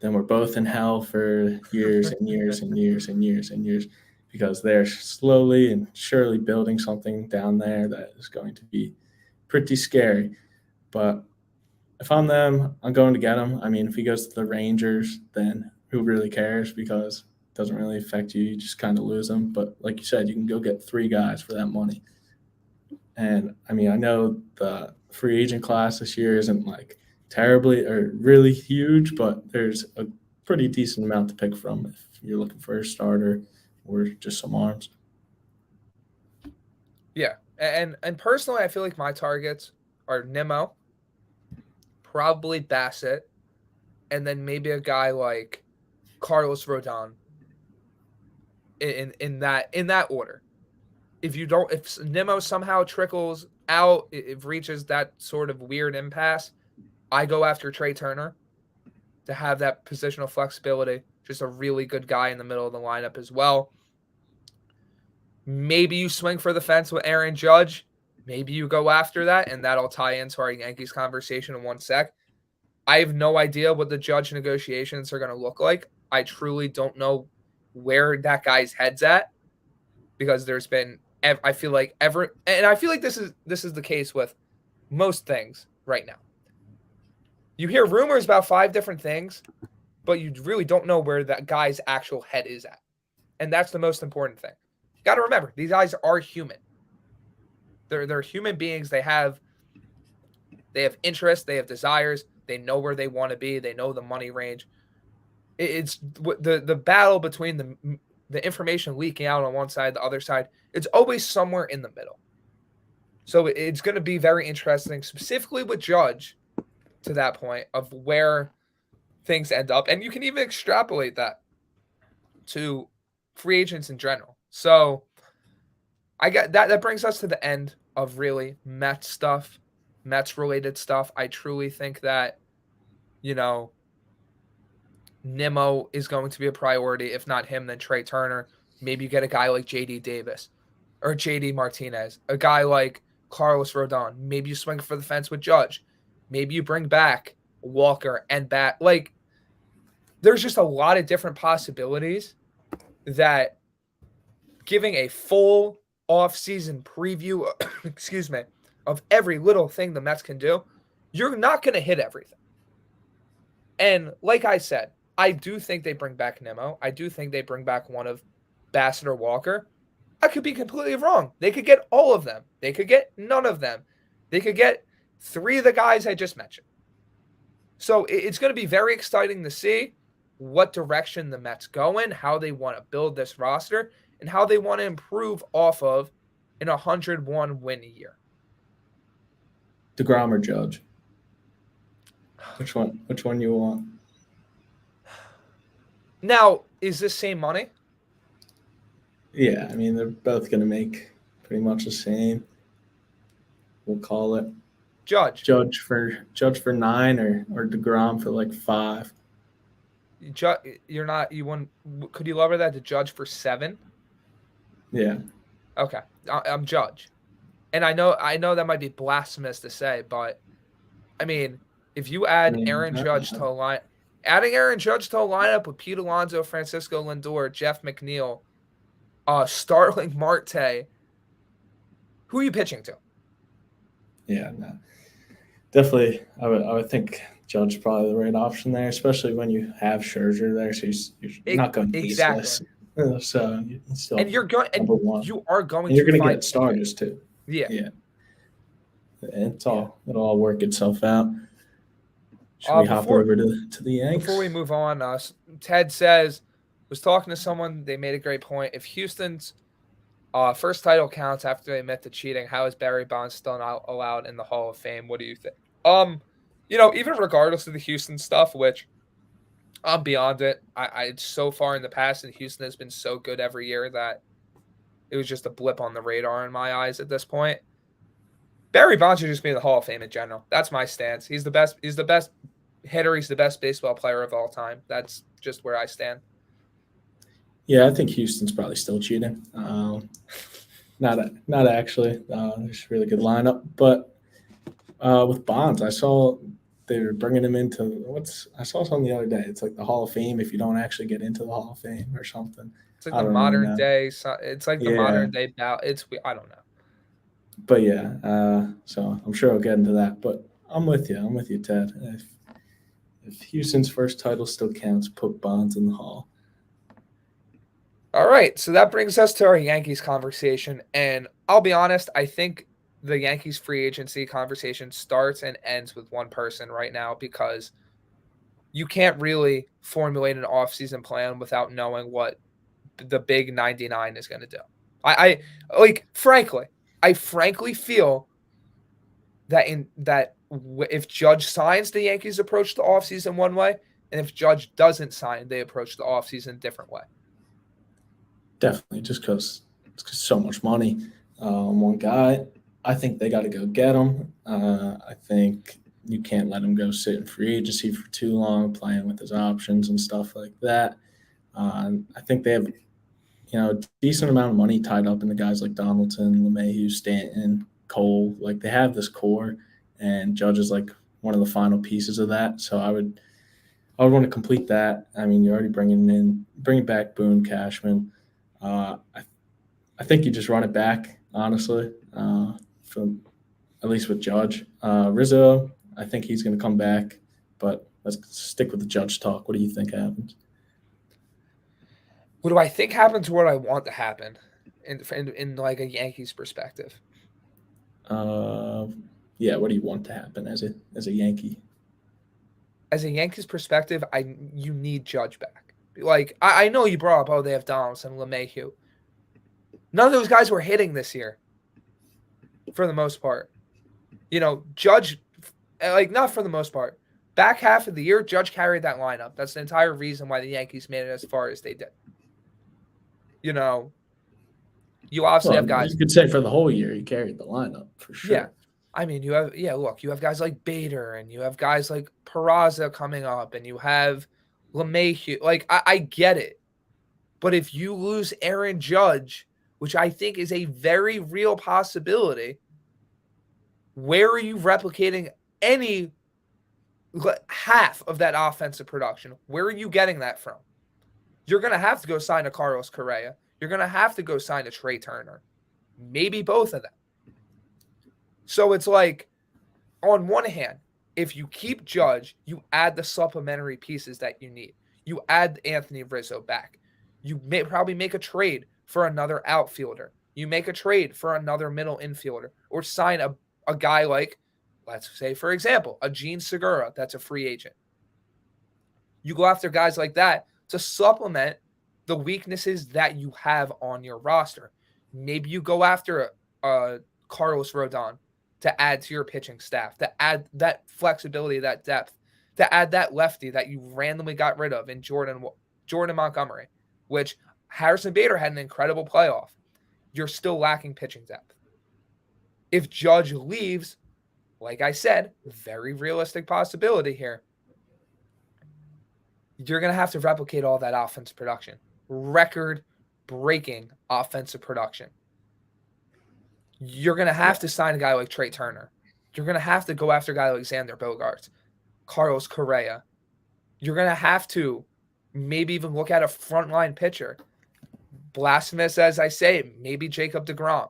then we're both in hell for years and years and years and years and years because they're slowly and surely building something down there that is going to be pretty scary. But if I'm them, I'm going to get him. I mean, if he goes to the Rangers, then who really cares because it doesn't really affect you. You just kind of lose him. But like you said, you can go get 3 guys for that money. And, I mean, I know the free agent class this year isn't like terribly or really huge, but there's a pretty decent amount to pick from if you're looking for a starter or just some arms. Yeah. And personally, I feel like my targets are Nimmo, probably Bassett, and then maybe a guy like Carlos Rodon in that order. If Nimmo somehow trickles out, it reaches that sort of weird impasse, I go after Trey Turner to have that positional flexibility. Just a really good guy in the middle of the lineup as well. Maybe you swing for the fence with Aaron Judge. Maybe you go after that, and that'll tie into our Yankees conversation in one sec. I have no idea what the Judge negotiations are going to look like. I truly don't know where that guy's head's at because there's been, I feel like this is the case with most things right now. You hear rumors about 5 different things, but you really don't know where that guy's actual head is at. And that's the most important thing. You got to remember, these guys are human. They're human beings. They have interests. They have desires. They know where they want to be. They know the money range. It's the battle between the information leaking out on one side, the other side. It's always somewhere in the middle. So it's going to be very interesting, specifically with Judge, to that point of where things end up, and you can even extrapolate that to free agents in general. So I got that. That brings us to the end of really Mets stuff, Mets related stuff. I truly think that, Nimmo is going to be a priority. If not him, then Trey Turner. Maybe you get a guy like J.D. Davis or J.D. Martinez, a guy like Carlos Rodon. Maybe you swing for the fence with Judge. Maybe you bring back Walker and back. Like, there's just a lot of different possibilities that giving a full offseason preview, excuse me, of every little thing the Mets can do, you're not going to hit everything. And like I said, I do think they bring back Nimmo. I do think they bring back one of Bassett or Walker. I could be completely wrong. They could get all of them. They could get none of them. They could get 3 of the guys I just mentioned. So it's going to be very exciting to see what direction the Mets go in, how they want to build this roster, and how they want to improve off of an 101 win year. DeGrom or Judge? Which one you want? Now, is this same money? Yeah, I mean, they're both going to make pretty much the same. We'll call it Judge for 9 or DeGrom for like 5. You're not. You want? Could you lower that to Judge for 7? Yeah. Okay, I'm Judge, and I know that might be blasphemous to say, but I mean, if you add Aaron Judge to a line, adding Aaron Judge to a lineup with Pete Alonso, Francisco Lindor, Jeff McNeil, Starling Marte, who are you pitching to? Yeah, no. Definitely, I would think Judge is probably the right option there, especially when you have Scherzer there, so you're not going exactly. So you still and you're going, and you are going, and you're going to get starters too. Yeah. It'll all work itself out. Should we hop over to the Yanks? Before we move on, Ted was talking to someone. They made a great point. If Houston's first title counts after they admit to cheating, how is Barry Bonds still not allowed in the Hall of Fame? What do you think? Even regardless of the Houston stuff, which I'm beyond it. I so far in the past, and Houston has been so good every year that it was just a blip on the radar in my eyes at this point. Barry Bonds should just be in the Hall of Fame in general. That's my stance. He's the best. He's the best hitter. He's the best baseball player of all time. That's just where I stand. Yeah, I think Houston's probably still cheating. Not actually. There's a really good lineup, but with Bonds, I saw they were bringing him into I saw something the other day. It's like the Hall of Fame if you don't actually get into the Hall of Fame or something. It's like the modern day. It's like the modern day bout. I don't know. But yeah, so I'm sure I'll get into that. But I'm with you, Ted. If Houston's first title still counts, put Bonds in the Hall. All right, so that brings us to our Yankees conversation. And I'll be honest, I think the Yankees free agency conversation starts and ends with one person right now, because you can't really formulate an offseason plan without knowing what the big 99 is going to do. I frankly feel that if Judge signs, the Yankees approach the offseason one way, and if Judge doesn't sign, they approach the offseason a different way. Definitely, just because it's so much money. One guy, I think they got to go get him. I think you can't let him go sit in free agency for too long, playing with his options and stuff like that. I think they have a decent amount of money tied up in the guys like Donaldson, LeMahieu, Stanton, Cole. Like, they have this core, and Judge is like one of the final pieces of that. So I would want to complete that. I mean, you're already bringing back Boone, Cashman. I think you just run it back, honestly, from at least with Judge. Rizzo, I think he's going to come back, but let's stick with the Judge talk. What do you think happens? What do I think happens? What I want to happen in like a Yankees perspective? Yeah, what do you want to happen as a Yankee? As a Yankees perspective, you need Judge back. Like, I know you brought up, they have Donaldson, LeMahieu. None of those guys were hitting this year, for the most part. Judge, like, not for the most part. Back half of the year, Judge carried that lineup. That's the entire reason why the Yankees made it as far as they did. You obviously have guys. You could say for the whole year, he carried the lineup for sure. Yeah. I mean, you have guys like Bader, and you have guys like Peraza coming up, and you have LeMahieu. Like, I get it. But if you lose Aaron Judge, which I think is a very real possibility, where are you replicating any half of that offensive production? Where are you getting that from? You're going to have to go sign a Carlos Correa. You're going to have to go sign a Trey Turner. Maybe both of them. So it's like, on one hand, if you keep Judge, you add the supplementary pieces that you need. You add Anthony Rizzo back. You may probably make a trade for another outfielder. You make a trade for another middle infielder, or sign a guy like, let's say, for example, a Gene Segura that's a free agent. You go after guys like that to supplement the weaknesses that you have on your roster. Maybe you go after Carlos Rodon to add to your pitching staff, to add that flexibility, that depth, to add that lefty that you randomly got rid of in Jordan Montgomery, which Harrison Bader had an incredible playoff. You're still lacking pitching depth. If Judge leaves, like I said, very realistic possibility here, you're going to have to replicate all that offensive production. Record-breaking offensive production. You're going to have to sign a guy like Trey Turner. You're going to have to go after a guy like Xander Bogaerts, Carlos Correa. You're going to have to maybe even look at a frontline pitcher. Blasphemous as I say, maybe Jacob deGrom.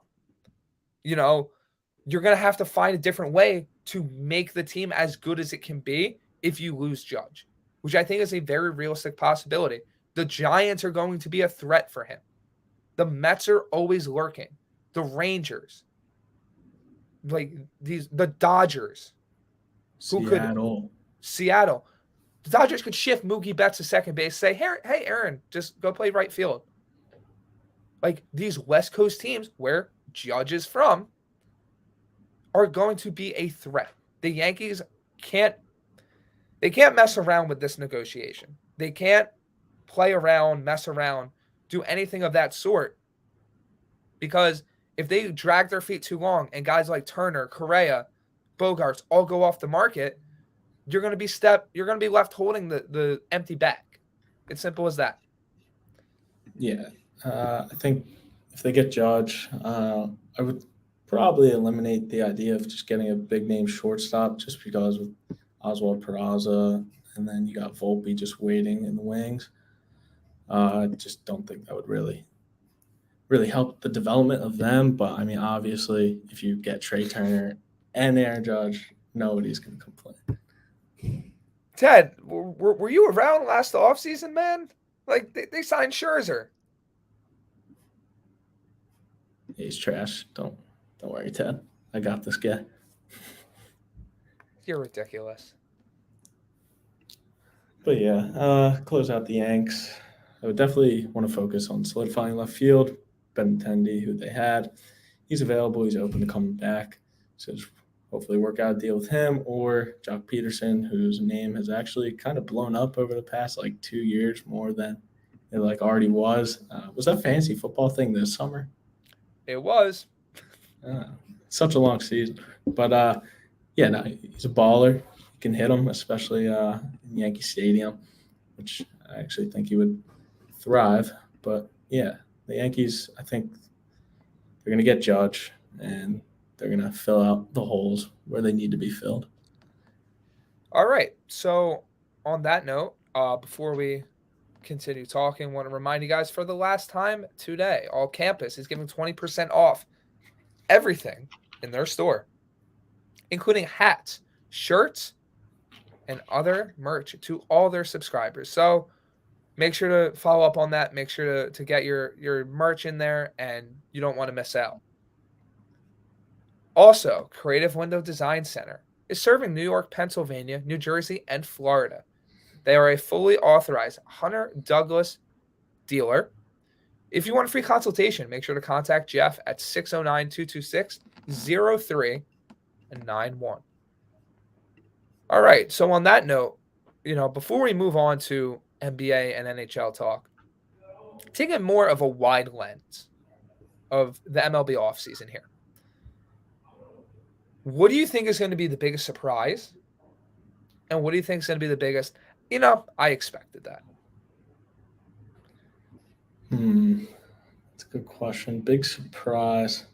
You're going to have to find a different way to make the team as good as it can be if you lose Judge, which I think is a very realistic possibility. The Giants are going to be a threat for him. The Mets are always lurking. The Rangers, the Dodgers, Seattle. The Dodgers could shift Mookie Betts to second base, say, hey, Aaron, just go play right field. Like, these West Coast teams where Judge is from are going to be a threat. The Yankees can't mess around with this negotiation. They can't play around, mess around, do anything of that sort, because if they drag their feet too long and guys like Turner, Correa, Bogaerts all go off the market, you're going to be left holding the empty bag. It's simple as that. Yeah. I think if they get Judge, I would probably eliminate the idea of just getting a big name shortstop, just because with Oswald Peraza, and then you got Volpe just waiting in the wings. I just don't think that would really help the development of them. But I mean, obviously, if you get Trey Turner and Aaron Judge, nobody's going to complain. Ted, were you around last offseason, man? Like, they signed Scherzer. He's trash. Don't worry, Ted. I got this guy. You're ridiculous. But yeah, close out the Yanks. I would definitely want to focus on solidifying left field. Benintendi, who they had, he's available. He's open to coming back. So just hopefully work out a deal with him, or Jock Peterson, whose name has actually kind of blown up over the past 2 years more than it already was. Was that fantasy football thing this summer? It was. Such a long season. But he's a baller. You can hit him, especially in Yankee Stadium, which I actually think he would thrive. But yeah, the Yankees, I think they're going to get Judge, and they're going to fill out the holes where they need to be filled. All right. So on that note, before we continue talking, I want to remind you guys for the last time today, All Campus is giving 20% off everything in their store, including hats, shirts, and other merch to all their subscribers. So make sure to follow up on that. Make sure to get your merch in there, and you don't want to miss out. Also, Creative Window Design Center is serving New York, Pennsylvania, New Jersey, and Florida. They are a fully authorized Hunter Douglas dealer. If you want a free consultation, make sure to contact Jeff at 609-226-0391. All right. So on that note, before we move on to NBA and NHL talk, taking more of a wide lens of the MLB offseason here. What do you think is going to be the biggest surprise? And what do you think is going to be the biggest? I expected that. That's a good question. Big surprise.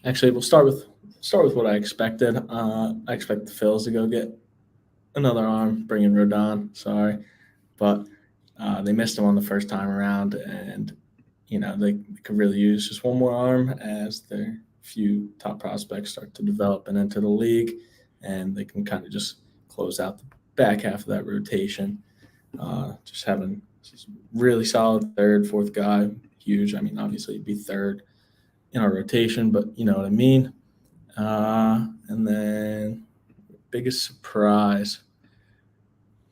Actually, we'll start with what I expected. I expect the Phils to go get another arm, bring in Rodon. Sorry, but they missed him on the first time around, and they could really use just one more arm as their few top prospects start to develop and enter the league, and they can kind of just close out the back half of that rotation. Just having really solid third, fourth guy, huge. I mean, obviously it'd be third in our rotation, but you know what I mean. And then biggest surprise.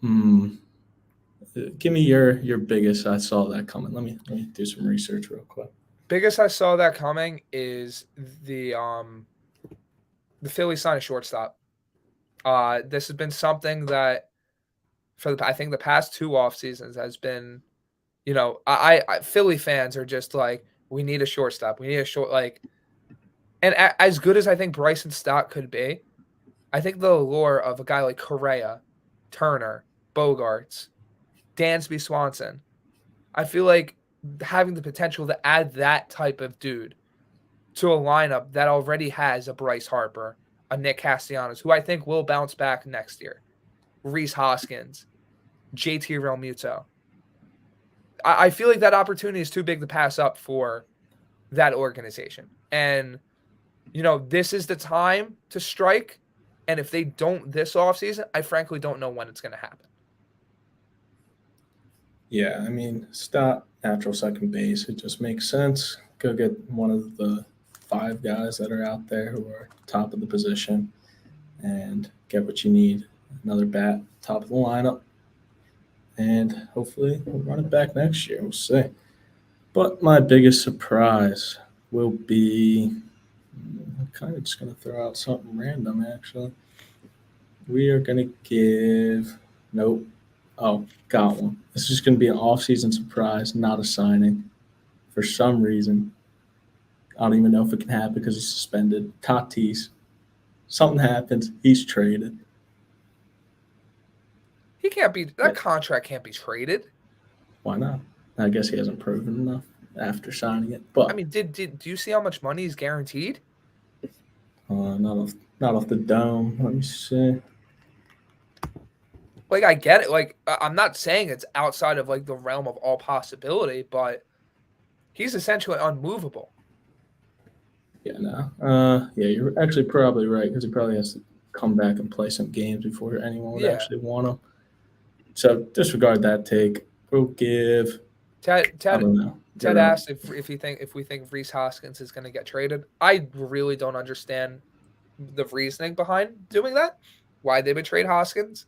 Give me your biggest. I saw that coming. Let me do some research real quick. Biggest I saw that coming is the Phillies signed a shortstop. This has been something that I think the past two off seasons has been, I Philly fans are just like, we need a shortstop. We need a and as good as I think Bryson Stott could be, I think the allure of a guy like Correa, Turner, Bogarts, Dansby Swanson, I feel like having the potential to add that type of dude to a lineup that already has a Bryce Harper, a Nick Castellanos, who I think will bounce back next year, Rhys Hoskins, JT Realmuto. I feel like that opportunity is too big to pass up for that organization. And, this is the time to strike. And if they don't this offseason, I frankly don't know when it's going to happen. Yeah, I mean, Stott, natural second base. It just makes sense. Go get one of the 5 guys that are out there who are top of the position and get what you need. Another bat, top of the lineup. And hopefully we'll run it back next year. We'll see. But my biggest surprise will be I'm kind of just going to throw out something random, actually. We are going to give – nope. Oh, got one. This is just going to be an off-season surprise, not a signing. For some reason, I don't even know if it can happen because he's suspended. Tatis. Something happens. He's traded. He can't be – that contract can't be traded. Why not? I guess he hasn't proven enough after signing it. But I mean, do you see how much money is guaranteed? Not off the dome. Let me see. Like, I get it. Like, I'm not saying it's outside of, like, the realm of all possibility, but he's essentially unmovable. Yeah, no. Yeah, you're actually probably right because he probably has to come back and play some games before anyone would actually want him. So disregard that take. We'll give Ted I don't know. Ted asked if we think Rhys Hoskins is going to get traded. I really don't understand the reasoning behind doing that, why they would trade Hoskins,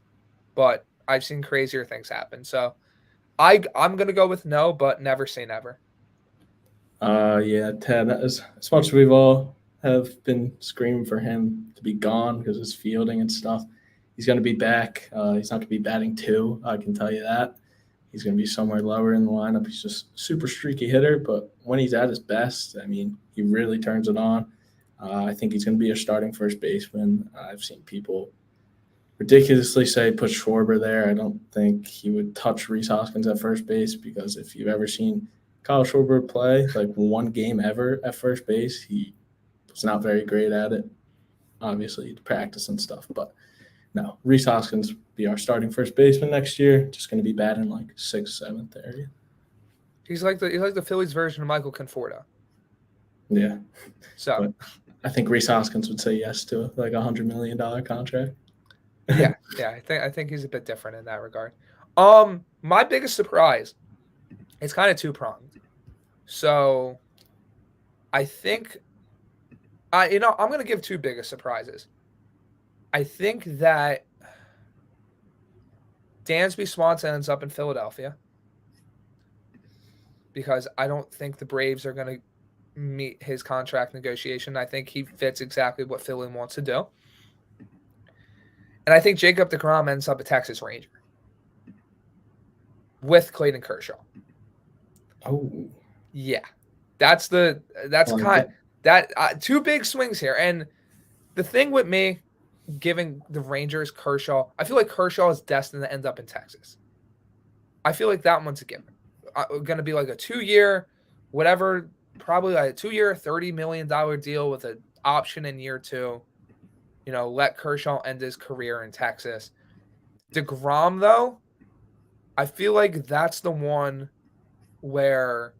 but I've seen crazier things happen. So I'm going to go with no, but never say never. Yeah, Ted, as much as we've all have been screaming for him to be gone because of his fielding and stuff, he's going to be back. He's not going to be batting 2, I can tell you that. He's going to be somewhere lower in the lineup. He's just a super streaky hitter, but when he's at his best, I mean, he really turns it on. I think he's going to be a starting first baseman. I've seen people ridiculously say put Schwarber there. I don't think he would touch Rhys Hoskins at first base because if you've ever seen Kyle Schwarber play, like one game ever at first base, he was not very great at it. Obviously, he'd practice and stuff, but no, Rhys Hoskins be our starting first baseman next year. Just going to be batting like 6th, 7th area. He's like the Phillies version of Michael Conforto. Yeah. So but I think Rhys Hoskins would say yes to like $100 million contract. yeah. I think he's a bit different in that regard. My biggest surprise, it's kind of 2-pronged. So I think I'm going to give two biggest surprises. I think that Dansby Swanson ends up in Philadelphia because I don't think the Braves are going to meet his contract negotiation. I think he fits exactly what Philly wants to do. And I think Jacob deGrom ends up a Texas Ranger with Clayton Kershaw. Oh, yeah, that's two big swings here. And the thing with me giving the Rangers Kershaw, I feel like Kershaw is destined to end up in Texas. I feel like that one's a given. Going to be like a 2-year, whatever, probably like a 2-year, $30 million deal with an option in year 2. Let Kershaw end his career in Texas. DeGrom, though, I feel like that's the one where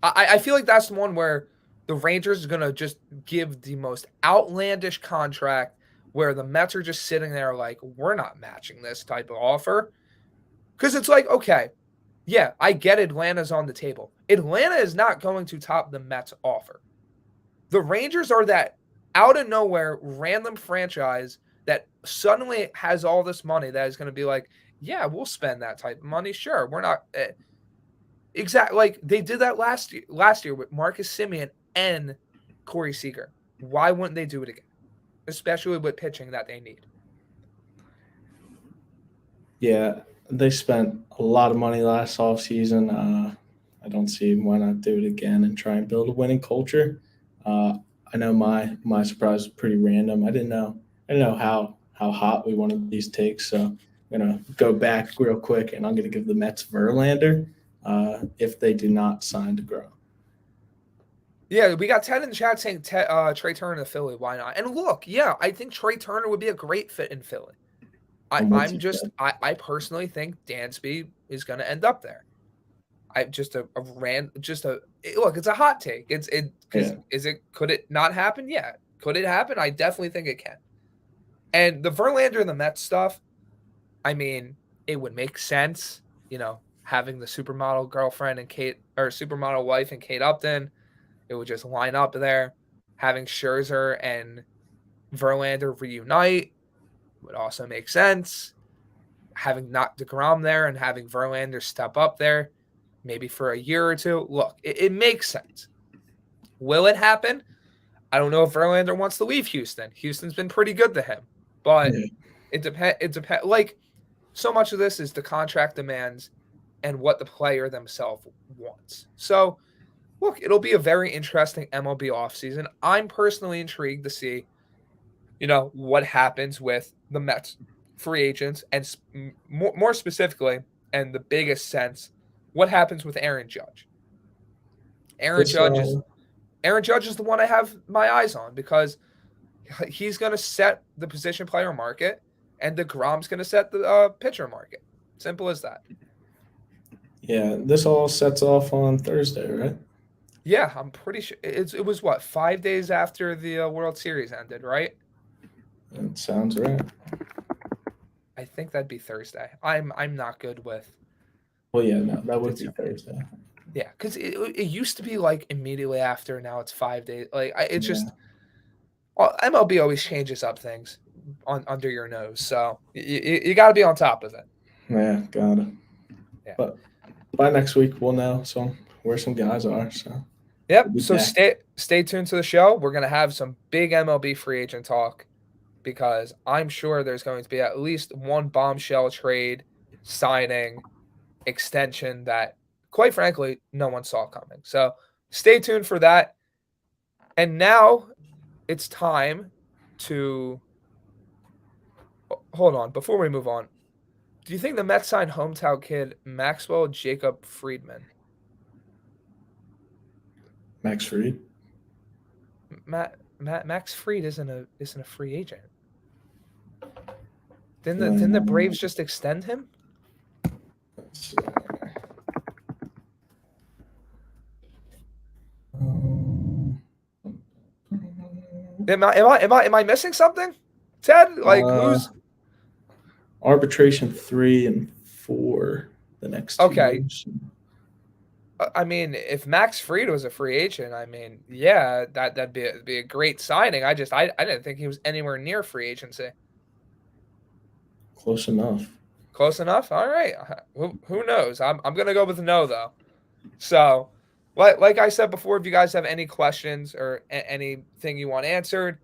I feel like that's the one where the Rangers are going to just give the most outlandish contract where the Mets are just sitting there like, we're not matching this type of offer. Because it's like, okay, yeah, I get Atlanta's on the table. Atlanta is not going to top the Mets offer. The Rangers are that out of nowhere random franchise that suddenly has all this money that is going to be like, yeah, we'll spend that type of money. Sure, we're not exactly like they did that last year with Marcus Semien and Corey Seager. Why wouldn't they do it again? Especially with pitching that they need. Yeah, they spent a lot of money last offseason. I don't see why not do it again and try and build a winning culture. I know my surprise was pretty random. I didn't know how hot we wanted these takes, so I'm gonna go back real quick and I'm gonna give the Mets Verlander if they do not sign DeGrom. Yeah, we got Ted in the chat saying Trey Turner to Philly. Why not? And look, yeah, I think Trey Turner would be a great fit in Philly. I personally think Dansby is going to end up there. Look, it's a hot take. Could it not happen? Yeah. Could it happen? I definitely think it can. And the Verlander and the Mets stuff, I mean, it would make sense, having the supermodel girlfriend and supermodel wife and Kate Upton. It would just line up there. Having Scherzer and Verlander reunite would also make sense. Having not DeGrom there and having Verlander step up there, maybe for a year or two. Look, it makes sense. Will it happen? I don't know if Verlander wants to leave Houston. Houston's been pretty good to him, but it depends. Like, so much of this is the contract demands and what the player themselves wants. So, look, it'll be a very interesting MLB offseason. I'm personally intrigued to see, what happens with the Mets free agents and more specifically, and the biggest sense, what happens with Aaron Judge. Aaron Judge is the one I have my eyes on because he's going to set the position player market and DeGrom's going to set the pitcher market. Simple as that. Yeah, this all sets off on Thursday, right? Yeah, I'm pretty sure it was 5 days after the World Series ended, right? That sounds right. I think that'd be Thursday. I'm not good with. Well, yeah, no, that would be Thursday. Yeah, because it used to be like immediately after. Now it's 5 days. Like just MLB always changes up things under your nose, so you got to be on top of it. Yeah, got it. Yeah. But by next week we'll know where some guys are. So. Yep. So stay tuned to the show. We're gonna have some big MLB free agent talk because I'm sure there's going to be at least one bombshell trade, signing, extension that, quite frankly, no one saw coming. So stay tuned for that. And now it's time to hold on. Before we move on, do you think the Mets signed hometown kid Maxwell Jacob Friedman? Max Fried? Max Fried isn't a free agent. Didn't the Braves just extend him? Am I missing something, Ted? Like who's arbitration 3 and 4 the next 2 years. I mean, if Max Fried was a free agent, I mean, yeah, that'd be a great signing. I didn't think he was anywhere near free agency. Close enough. Close enough. All right. Who knows? I'm gonna go with no though. So, like I said before, if you guys have any questions or anything you want answered,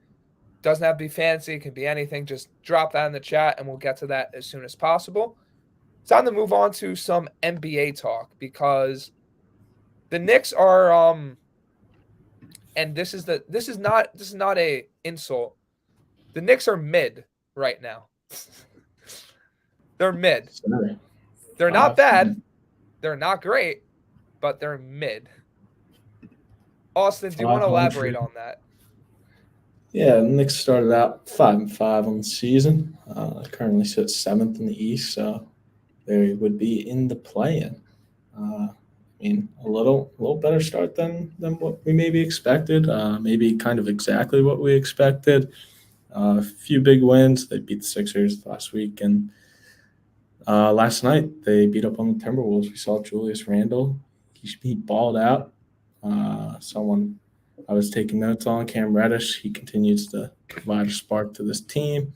doesn't have to be fancy. It can be anything. Just drop that in the chat, and we'll get to that as soon as possible. It's time to move on to some NBA talk because the Knicks are and this is not a insult. The Knicks are mid right now. They're mid. Sorry. They're not bad. They're not great, but they're mid. Austin, do you want to elaborate on that? Yeah, the Knicks started out 5-5 on the season. Currently sit 7th in the East, so they would be in the play-in. I mean, a little better start than what we maybe expected. Maybe kind of exactly what we expected. A few big wins. They beat the Sixers last week, and last night they beat up on the Timberwolves. We saw Julius Randle. He balled out. Someone I was taking notes on, Cam Reddish. He continues to provide a spark to this team.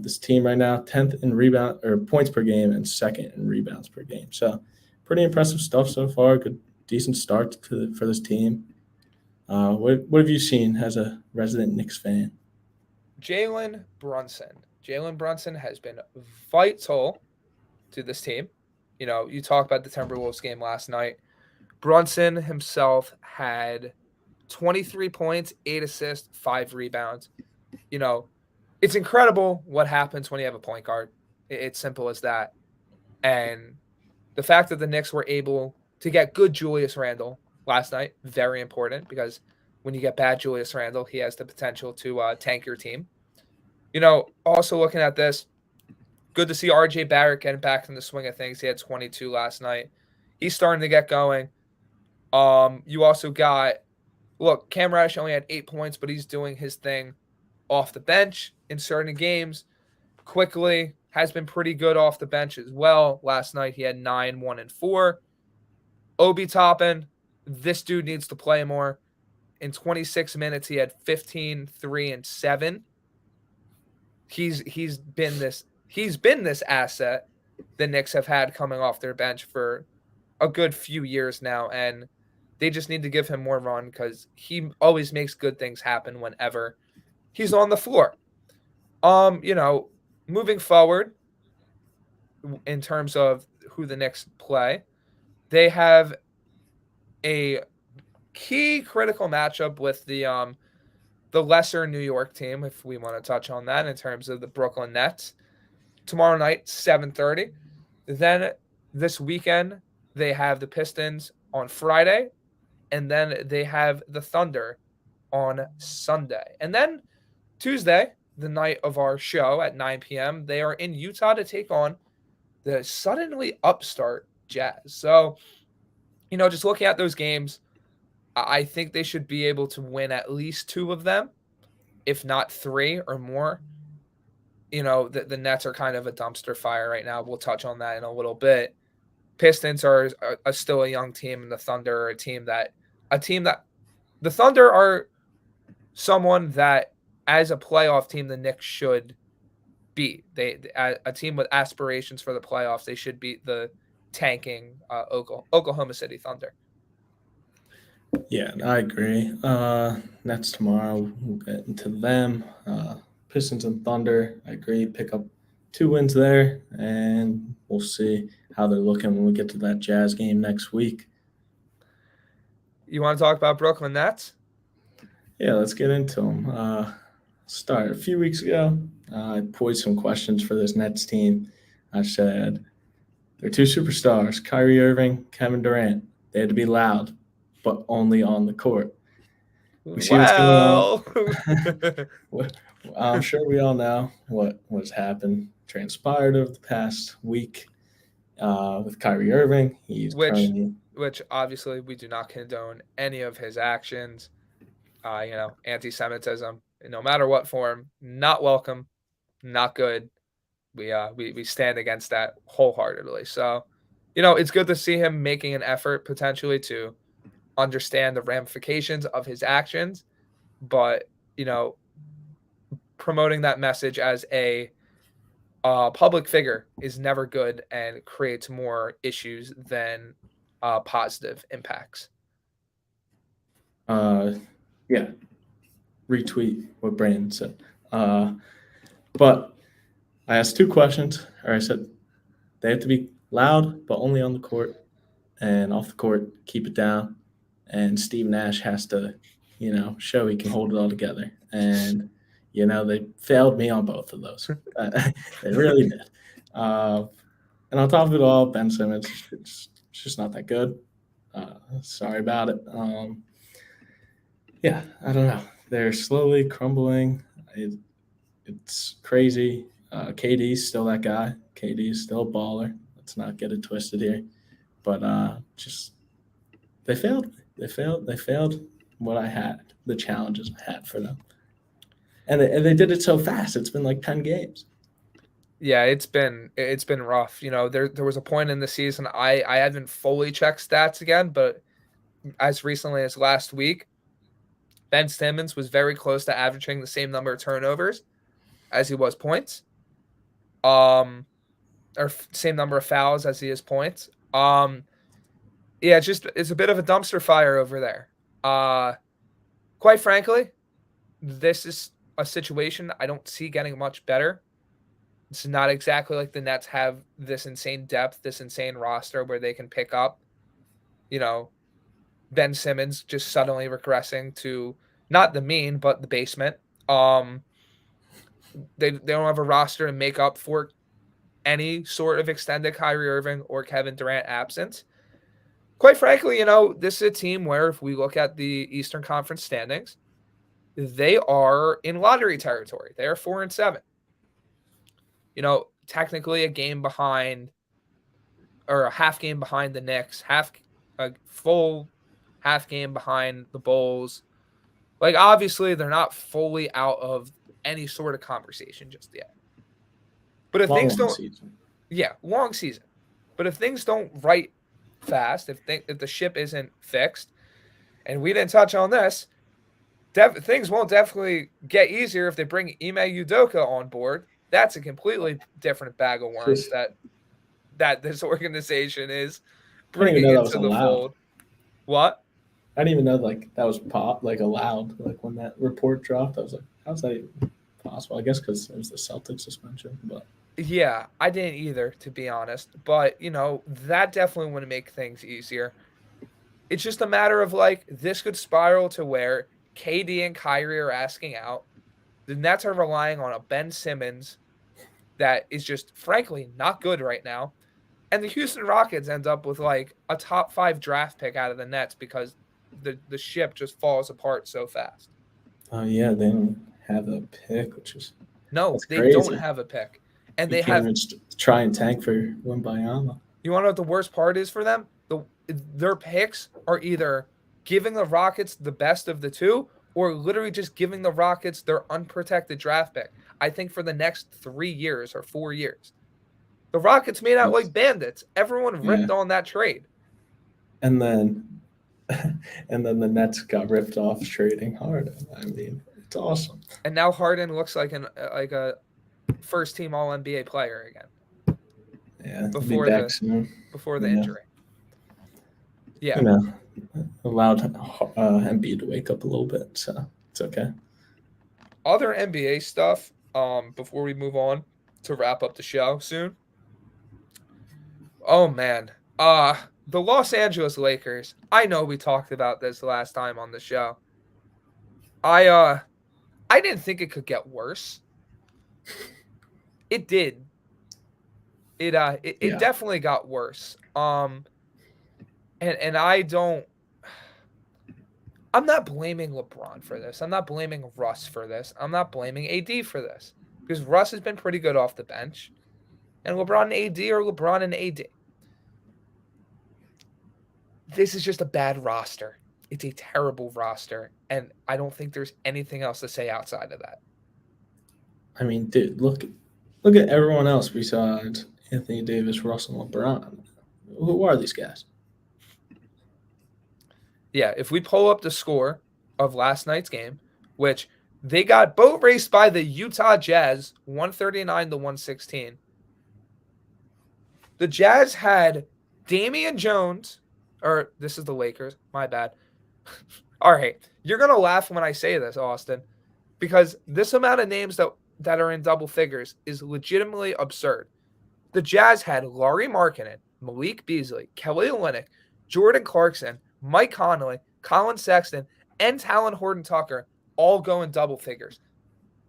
This team right now, 10th in rebound or points per game and 2nd in rebounds per game. So pretty impressive stuff so far. Good, decent start for this team. What have you seen as a resident Knicks fan? Jalen Brunson. Jalen Brunson has been vital to this team. You know, you talk about the Timberwolves game last night. Brunson himself had 23 points, 8 assists, 5 rebounds. You know, it's incredible what happens when you have a point guard. It's simple as that. And the fact that the Knicks were able to get good Julius Randle last night, very important because when you get bad Julius Randle, he has the potential to tank your team. You know, also looking at this, good to see RJ Barrett getting back in the swing of things. He had 22 last night. He's starting to get going. You also got, look, Cam Reddish only had 8 points, but he's doing his thing off the bench in certain games. Quickly has been pretty good off the bench as well. Last night he had 9, 1, and 4. Obi Toppin, this dude needs to play more. In 26 minutes, he had 15, 3, and 7. He's been this asset the Knicks have had coming off their bench for a good few years now, and they just need to give him more run because he always makes good things happen whenever he's on the floor. You know, moving forward in terms of who the Knicks play, they have a key critical matchup with the lesser New York team, if we want to touch on that, in terms of the Brooklyn Nets. Tomorrow night, 7:30. Then this weekend, they have the Pistons on Friday, and then they have the Thunder on Sunday. And then Tuesday, the night of our show at 9 p.m., they are in Utah to take on the suddenly upstart Jazz. So, you know, just looking at those games, I think they should be able to win at least 2 of them, if not 3 or more. You know, the Nets are kind of a dumpster fire right now. We'll touch on that in a little bit. Pistons are still a young team, and the Thunder are a team that the Thunder are someone that, as a playoff team, the Knicks should beat. A team with aspirations for the playoffs. They should beat the tanking Oklahoma City Thunder. Yeah, I agree. Nets tomorrow. We'll get into them. Pistons and Thunder. I agree. Pick up 2 wins there, and we'll see how they're looking when we get to that Jazz game next week. You want to talk about Brooklyn Nets? Yeah, let's get into them. Start a few weeks ago. I posed some questions for this Nets team. I said they're 2 superstars, Kyrie Irving, Kevin Durant. They had to be loud, but only on the court. We see what's going on. I'm sure we all know what's happened, transpired over the past week with Kyrie Irving. Which obviously we do not condone any of his actions. You know, anti-Semitism, no matter what form, not welcome, not good. We stand against that wholeheartedly. So, it's good to see him making an effort potentially to understand the ramifications of his actions, but promoting that message as a public figure is never good and creates more issues than positive impacts. Yeah, retweet what Brandon said. But I asked 2 questions, or I said they have to be loud, but only on the court, and off the court, keep it down. And Steve Nash has to, show he can hold it all together. And, they failed me on both of those. They really did. And on top of it all, Ben Simmons, it's just not that good. Sorry about it. Yeah, I don't know. They're slowly crumbling. It's crazy. KD's still that guy. KD's still a baller. Let's not get it twisted here. But just they failed. They failed what I had, the challenges I had for them. And they did it so fast. It's been like 10 games. Yeah, it's been rough. There was a point in the season I haven't fully checked stats again, but as recently as last week, Ben Simmons was very close to averaging the same number of turnovers as he was points. Or same number of fouls as he is points. Yeah, it's a bit of a dumpster fire over there. Quite frankly, this is a situation I don't see getting much better. It's not exactly like the Nets have this insane depth, this insane roster where they can pick up, Ben Simmons just suddenly regressing to not the mean, but the basement. They don't have a roster to make up for any sort of extended Kyrie Irving or Kevin Durant absence. Quite frankly, this is a team where if we look at the Eastern Conference standings, they are in lottery territory. They are 4-7. Technically a game behind or a half game behind the Knicks, a full half game behind the Bulls. Like, obviously, they're not fully out of any sort of conversation just yet. But if things don't, long season. But if things don't right fast, if the ship isn't fixed, and we didn't touch on this, things won't definitely get easier if they bring Ime Udoka on board. That's a completely different bag of worms that this organization is bringing into the fold. What? I didn't even know that was allowed. Like when that report dropped, I was like, how's that even possible? I guess because it was the Celtics suspension, but yeah, I didn't either, to be honest. But that definitely wouldn't make things easier. It's just a matter of this could spiral to where KD and Kyrie are asking out. The Nets are relying on a Ben Simmons that is just frankly not good right now. And the Houston Rockets end up with a top 5 draft pick out of the Nets because the ship just falls apart so fast. Oh yeah, they don't have a pick, which is they don't have a pick, and they have try and tank for Wembanyama. You want to know what the worst part is for them? Their picks are either giving the Rockets the best of the two, or literally just giving the Rockets their unprotected draft pick. I think for the next 3 years or 4 years. The Rockets made out like bandits. Everyone ripped on that trade. And then the Nets got ripped off trading Harden. I mean, it's awesome. And now Harden looks like a first team All NBA player again. Yeah, before the injury. Yeah. Allowed Embiid to wake up a little bit, so it's okay. Other NBA stuff, before we move on to wrap up the show soon. Oh man. The Los Angeles Lakers. I know we talked about this last time on the show. I didn't think it could get worse. It did. It definitely got worse. And I'm not blaming LeBron for this. I'm not blaming Russ for this. I'm not blaming AD for this. Because Russ has been pretty good off the bench. And LeBron and AD are LeBron and AD. This is just a bad roster. It's a terrible roster. And I don't think there's anything else to say outside of that. I mean, dude, look at everyone else besides Anthony Davis, Russell, LeBron. Who are these guys? Yeah, if we pull up the score of last night's game, which they got boat raced by the Utah Jazz, 139 to 116. The Jazz had Damian Jones, or this is the Lakers, my bad. All right, you're going to laugh when I say this, Austin, because this amount of names that are in double figures is legitimately absurd. The Jazz had Lauri Markkanen, Malik Beasley, Kelly Olynyk, Jordan Clarkson, Mike Conley, Colin Sexton, and Talon Horton-Tucker all go in double figures.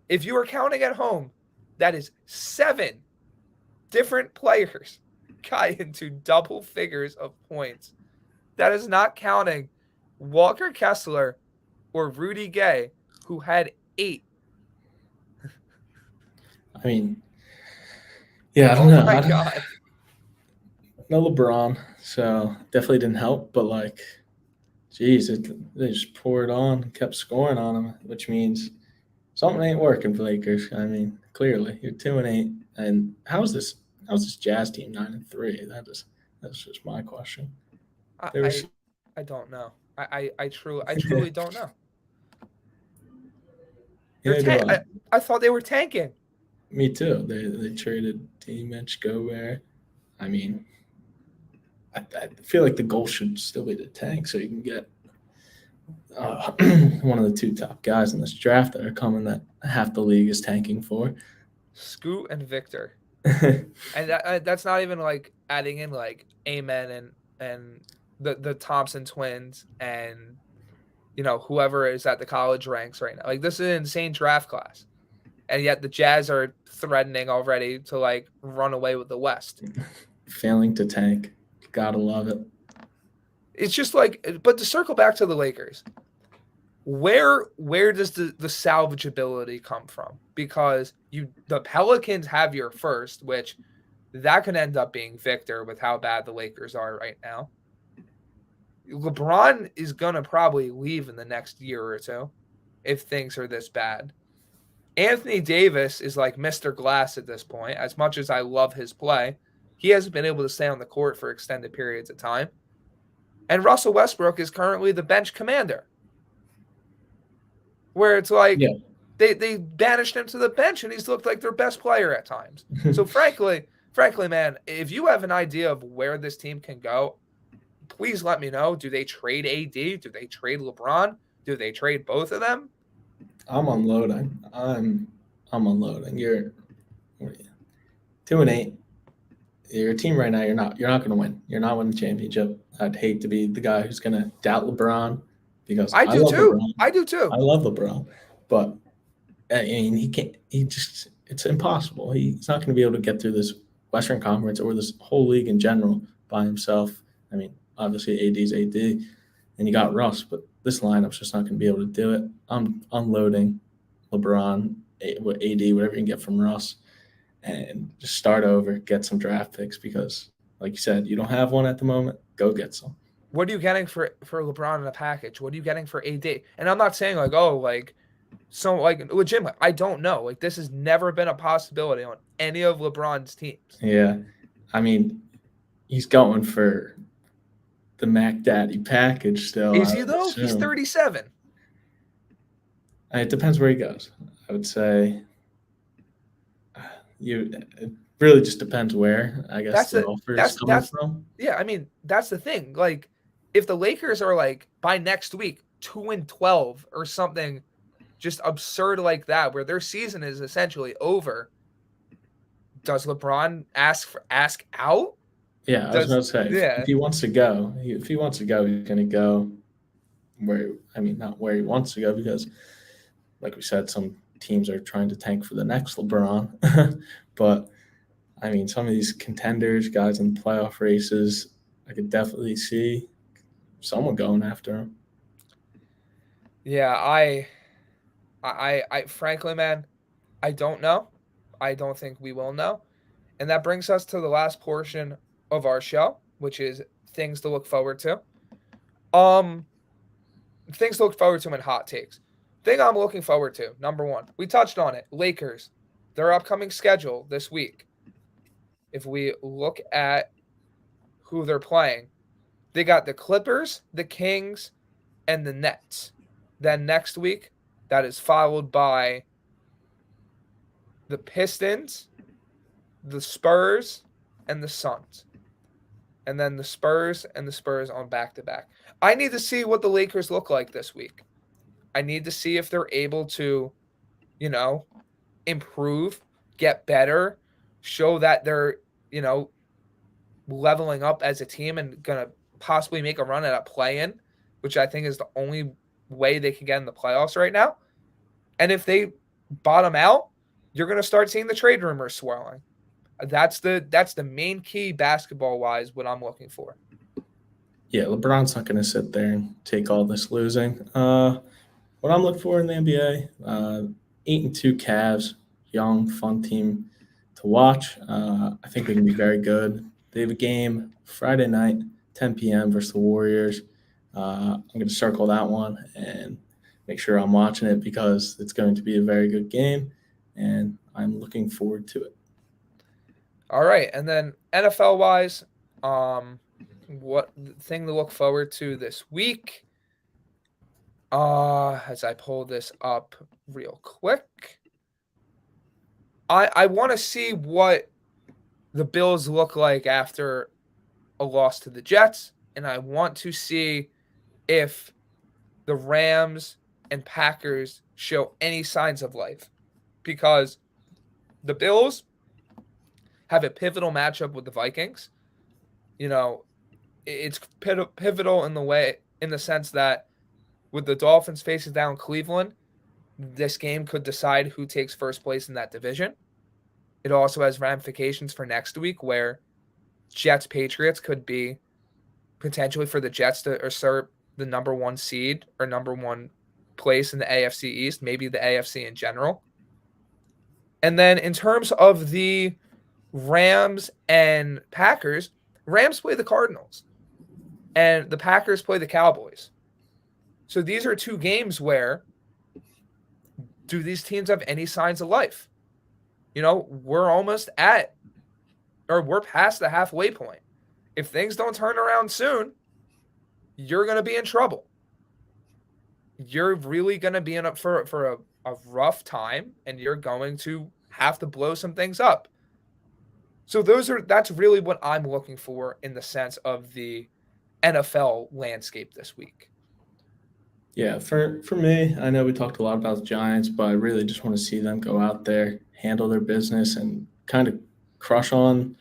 If you are counting at home, that is 7 different players got into double figures of points. That is not counting Walker Kessler or Rudy Gay, who had 8. I mean, yeah, I don't know. My God. No LeBron, so definitely didn't help. But like, geez, they just poured on, kept scoring on them, which means something ain't working for Lakers. I mean, clearly you're 2-8, and how's this Jazz team 9-3? That's just my question. I don't know. I truly don't know. I thought they were tanking. Me too. They traded Mitch Gobert. I mean, I feel like the goal should still be to tank so you can get one of the 2 top guys in this draft that are coming that half the league is tanking for. Scoot and Victor. And that's not even like adding in like Amen and the Thompson twins and whoever is at the college ranks right now. Like, this is an insane draft class. And yet the Jazz are threatening already to like run away with the West. Failing to tank. Gotta love it. It's just like, but to circle back to the Lakers, where does the salvageability come from? Because the Pelicans have your first, which that could end up being Victor with how bad the Lakers are right now. LeBron is going to probably leave in the next year or two if things are this bad. Anthony Davis is like Mr. Glass at this point. As much as I love his play, he hasn't been able to stay on the court for extended periods of time. And Russell Westbrook is currently the bench commander, where it's like they banished him to the bench and he's looked like their best player at times. So frankly, man, if you have an idea of where this team can go, please let me know. Do they trade AD? Do they trade LeBron? Do they trade both of them? I'm unloading. I'm unloading. You're 2-8. Your team right now, you're not going to win. You're not winning the championship. I'd hate to be the guy who's going to doubt LeBron because I do too. LeBron. I do too. I love LeBron, but I mean, he can't. It's impossible. He's not going to be able to get through this Western Conference or this whole league in general by himself. I mean, obviously AD's AD, and you got Russ, but this lineup's just not going to be able to do it. I'm unloading LeBron, AD, whatever you can get from Russ, and just start over, get some draft picks because, like you said, you don't have one at the moment. Go get some. What are you getting for LeBron in a package? What are you getting for AD? And I'm not saying like, oh, like, so like legitimately, I don't know. Like, this has never been a possibility on any of LeBron's teams. Yeah, I mean, he's going for the Mac Daddy package still. Is he though? He's 37. It depends where he goes. I would say it really just depends where, I guess, the offer is coming from. Yeah, I mean, that's the thing. Like, if the Lakers are like by next week 2-12 or something just absurd like that, where their season is essentially over, does LeBron ask out? Yeah, I was going to say, if he wants to go, he's going to go not where he wants to go because, like we said, some teams are trying to tank for the next LeBron. But, I mean, some of these contenders, guys in playoff races, I could definitely see someone going after him. Yeah, I frankly, man, I don't know. I don't think we will know. And that brings us to the last portion of our show, which is things to look forward to. Things to look forward to and hot takes. Thing I'm looking forward to, number one, we touched on it. Lakers, their upcoming schedule this week. If we look at who they're playing. They got the Clippers, the Kings, and the Nets. Then next week, that is followed by the Pistons, the Spurs, and the Suns. And then the Spurs and the Spurs on back-to-back. I need to see what the Lakers look like this week. I need to see if they're able to, improve, get better, show that they're, leveling up as a team and going to possibly make a run at a play-in, which I think is the only way they can get in the playoffs right now. And if they bottom out, you're going to start seeing the trade rumors swirling. That's the main key basketball-wise what I'm looking for. Yeah, LeBron's not going to sit there and take all this losing. What I'm looking for in the NBA, 8-2 Cavs, young, fun team to watch. I think they can be very good. They have a game Friday night, 10 p.m. versus the Warriors. I'm going to circle that one and make sure I'm watching it because it's going to be a very good game, and I'm looking forward to it. All right, and then NFL-wise, what thing to look forward to this week? As I pull this up real quick, I want to see what the Bills look like after a loss to the Jets, and I want to see if the Rams and Packers show any signs of life, because the Bills have a pivotal matchup with the Vikings. It's pivotal in the sense that with the Dolphins facing down Cleveland, this game could decide who takes first place in that division. It also has ramifications for next week where Jets Patriots could be potentially for the Jets to usurp the number one seed or number one place in the AFC East, maybe the AFC in general. And then in terms of the Rams and Packers, Rams play the Cardinals and the Packers play the Cowboys. So these are two games where do these teams have any signs of life? We're almost we're past the halfway point. If things don't turn around soon, you're going to be in trouble. You're really going to be in for a rough time, and you're going to have to blow some things up. So that's really what I'm looking for in the sense of the NFL landscape this week. Yeah, for me, I know we talked a lot about the Giants, but I really just want to see them go out there, handle their business, and kind of crush on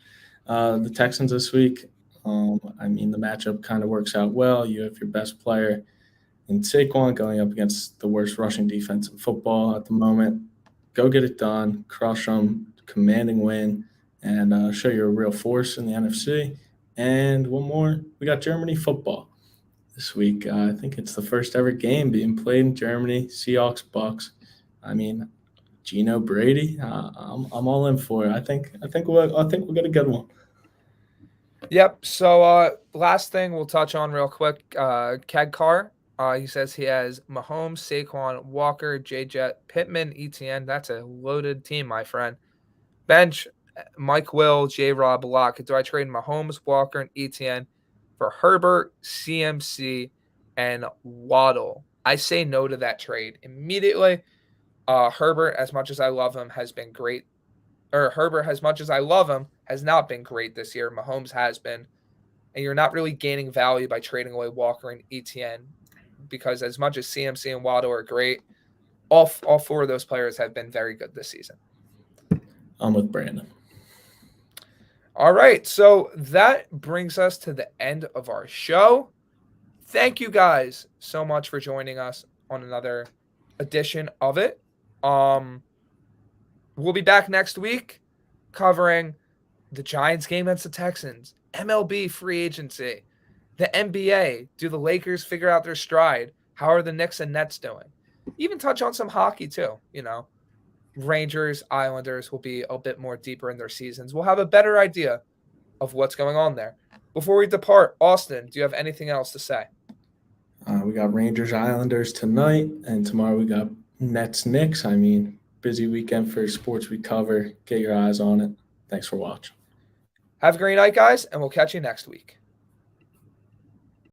the Texans this week. The matchup kind of works out well. You have your best player in Saquon going up against the worst rushing defense in football at the moment. Go get it done, crush them, commanding win, and show you're a real force in the NFC. And one more, we got Germany football this week. I think it's the first ever game being played in Germany. Seahawks, Bucks. Gino Brady. I'm all in for it. I think we'll get a good one. Yep. So last thing we'll touch on real quick. Keg Carr. He says he has Mahomes, Saquon, Walker, J-Jet, Pittman, ETN. That's a loaded team, my friend. Bench, Mike Will, J-Rob, Locke. Do I trade Mahomes, Walker, and ETN for Herbert, CMC, and Waddle? I say no to that trade immediately. Herbert, as much as I love him, has been great. Or Herbert, as much as I love him, has not been great this year. Mahomes has been. And you're not really gaining value by trading away Walker and ETN, because as much as CMC and Waddle are great, all four of those players have been very good this season. I'm with Brandon. All right, so that brings us to the end of our show. Thank you guys so much for joining us on another edition of it. We'll be back next week covering the Giants game against the Texans, MLB free agency, the NBA. Do the Lakers figure out their stride? How are the Knicks and Nets doing? Even touch on some hockey too, Rangers, Islanders will be a bit more deeper in their seasons. We'll have a better idea of what's going on there. Before we depart, Austin, do you have anything else to say? We got Rangers, Islanders tonight, and tomorrow we got Nets, Knicks. Busy weekend for sports we cover. Get your eyes on it. Thanks for watching. Have a great night, guys, and we'll catch you next week.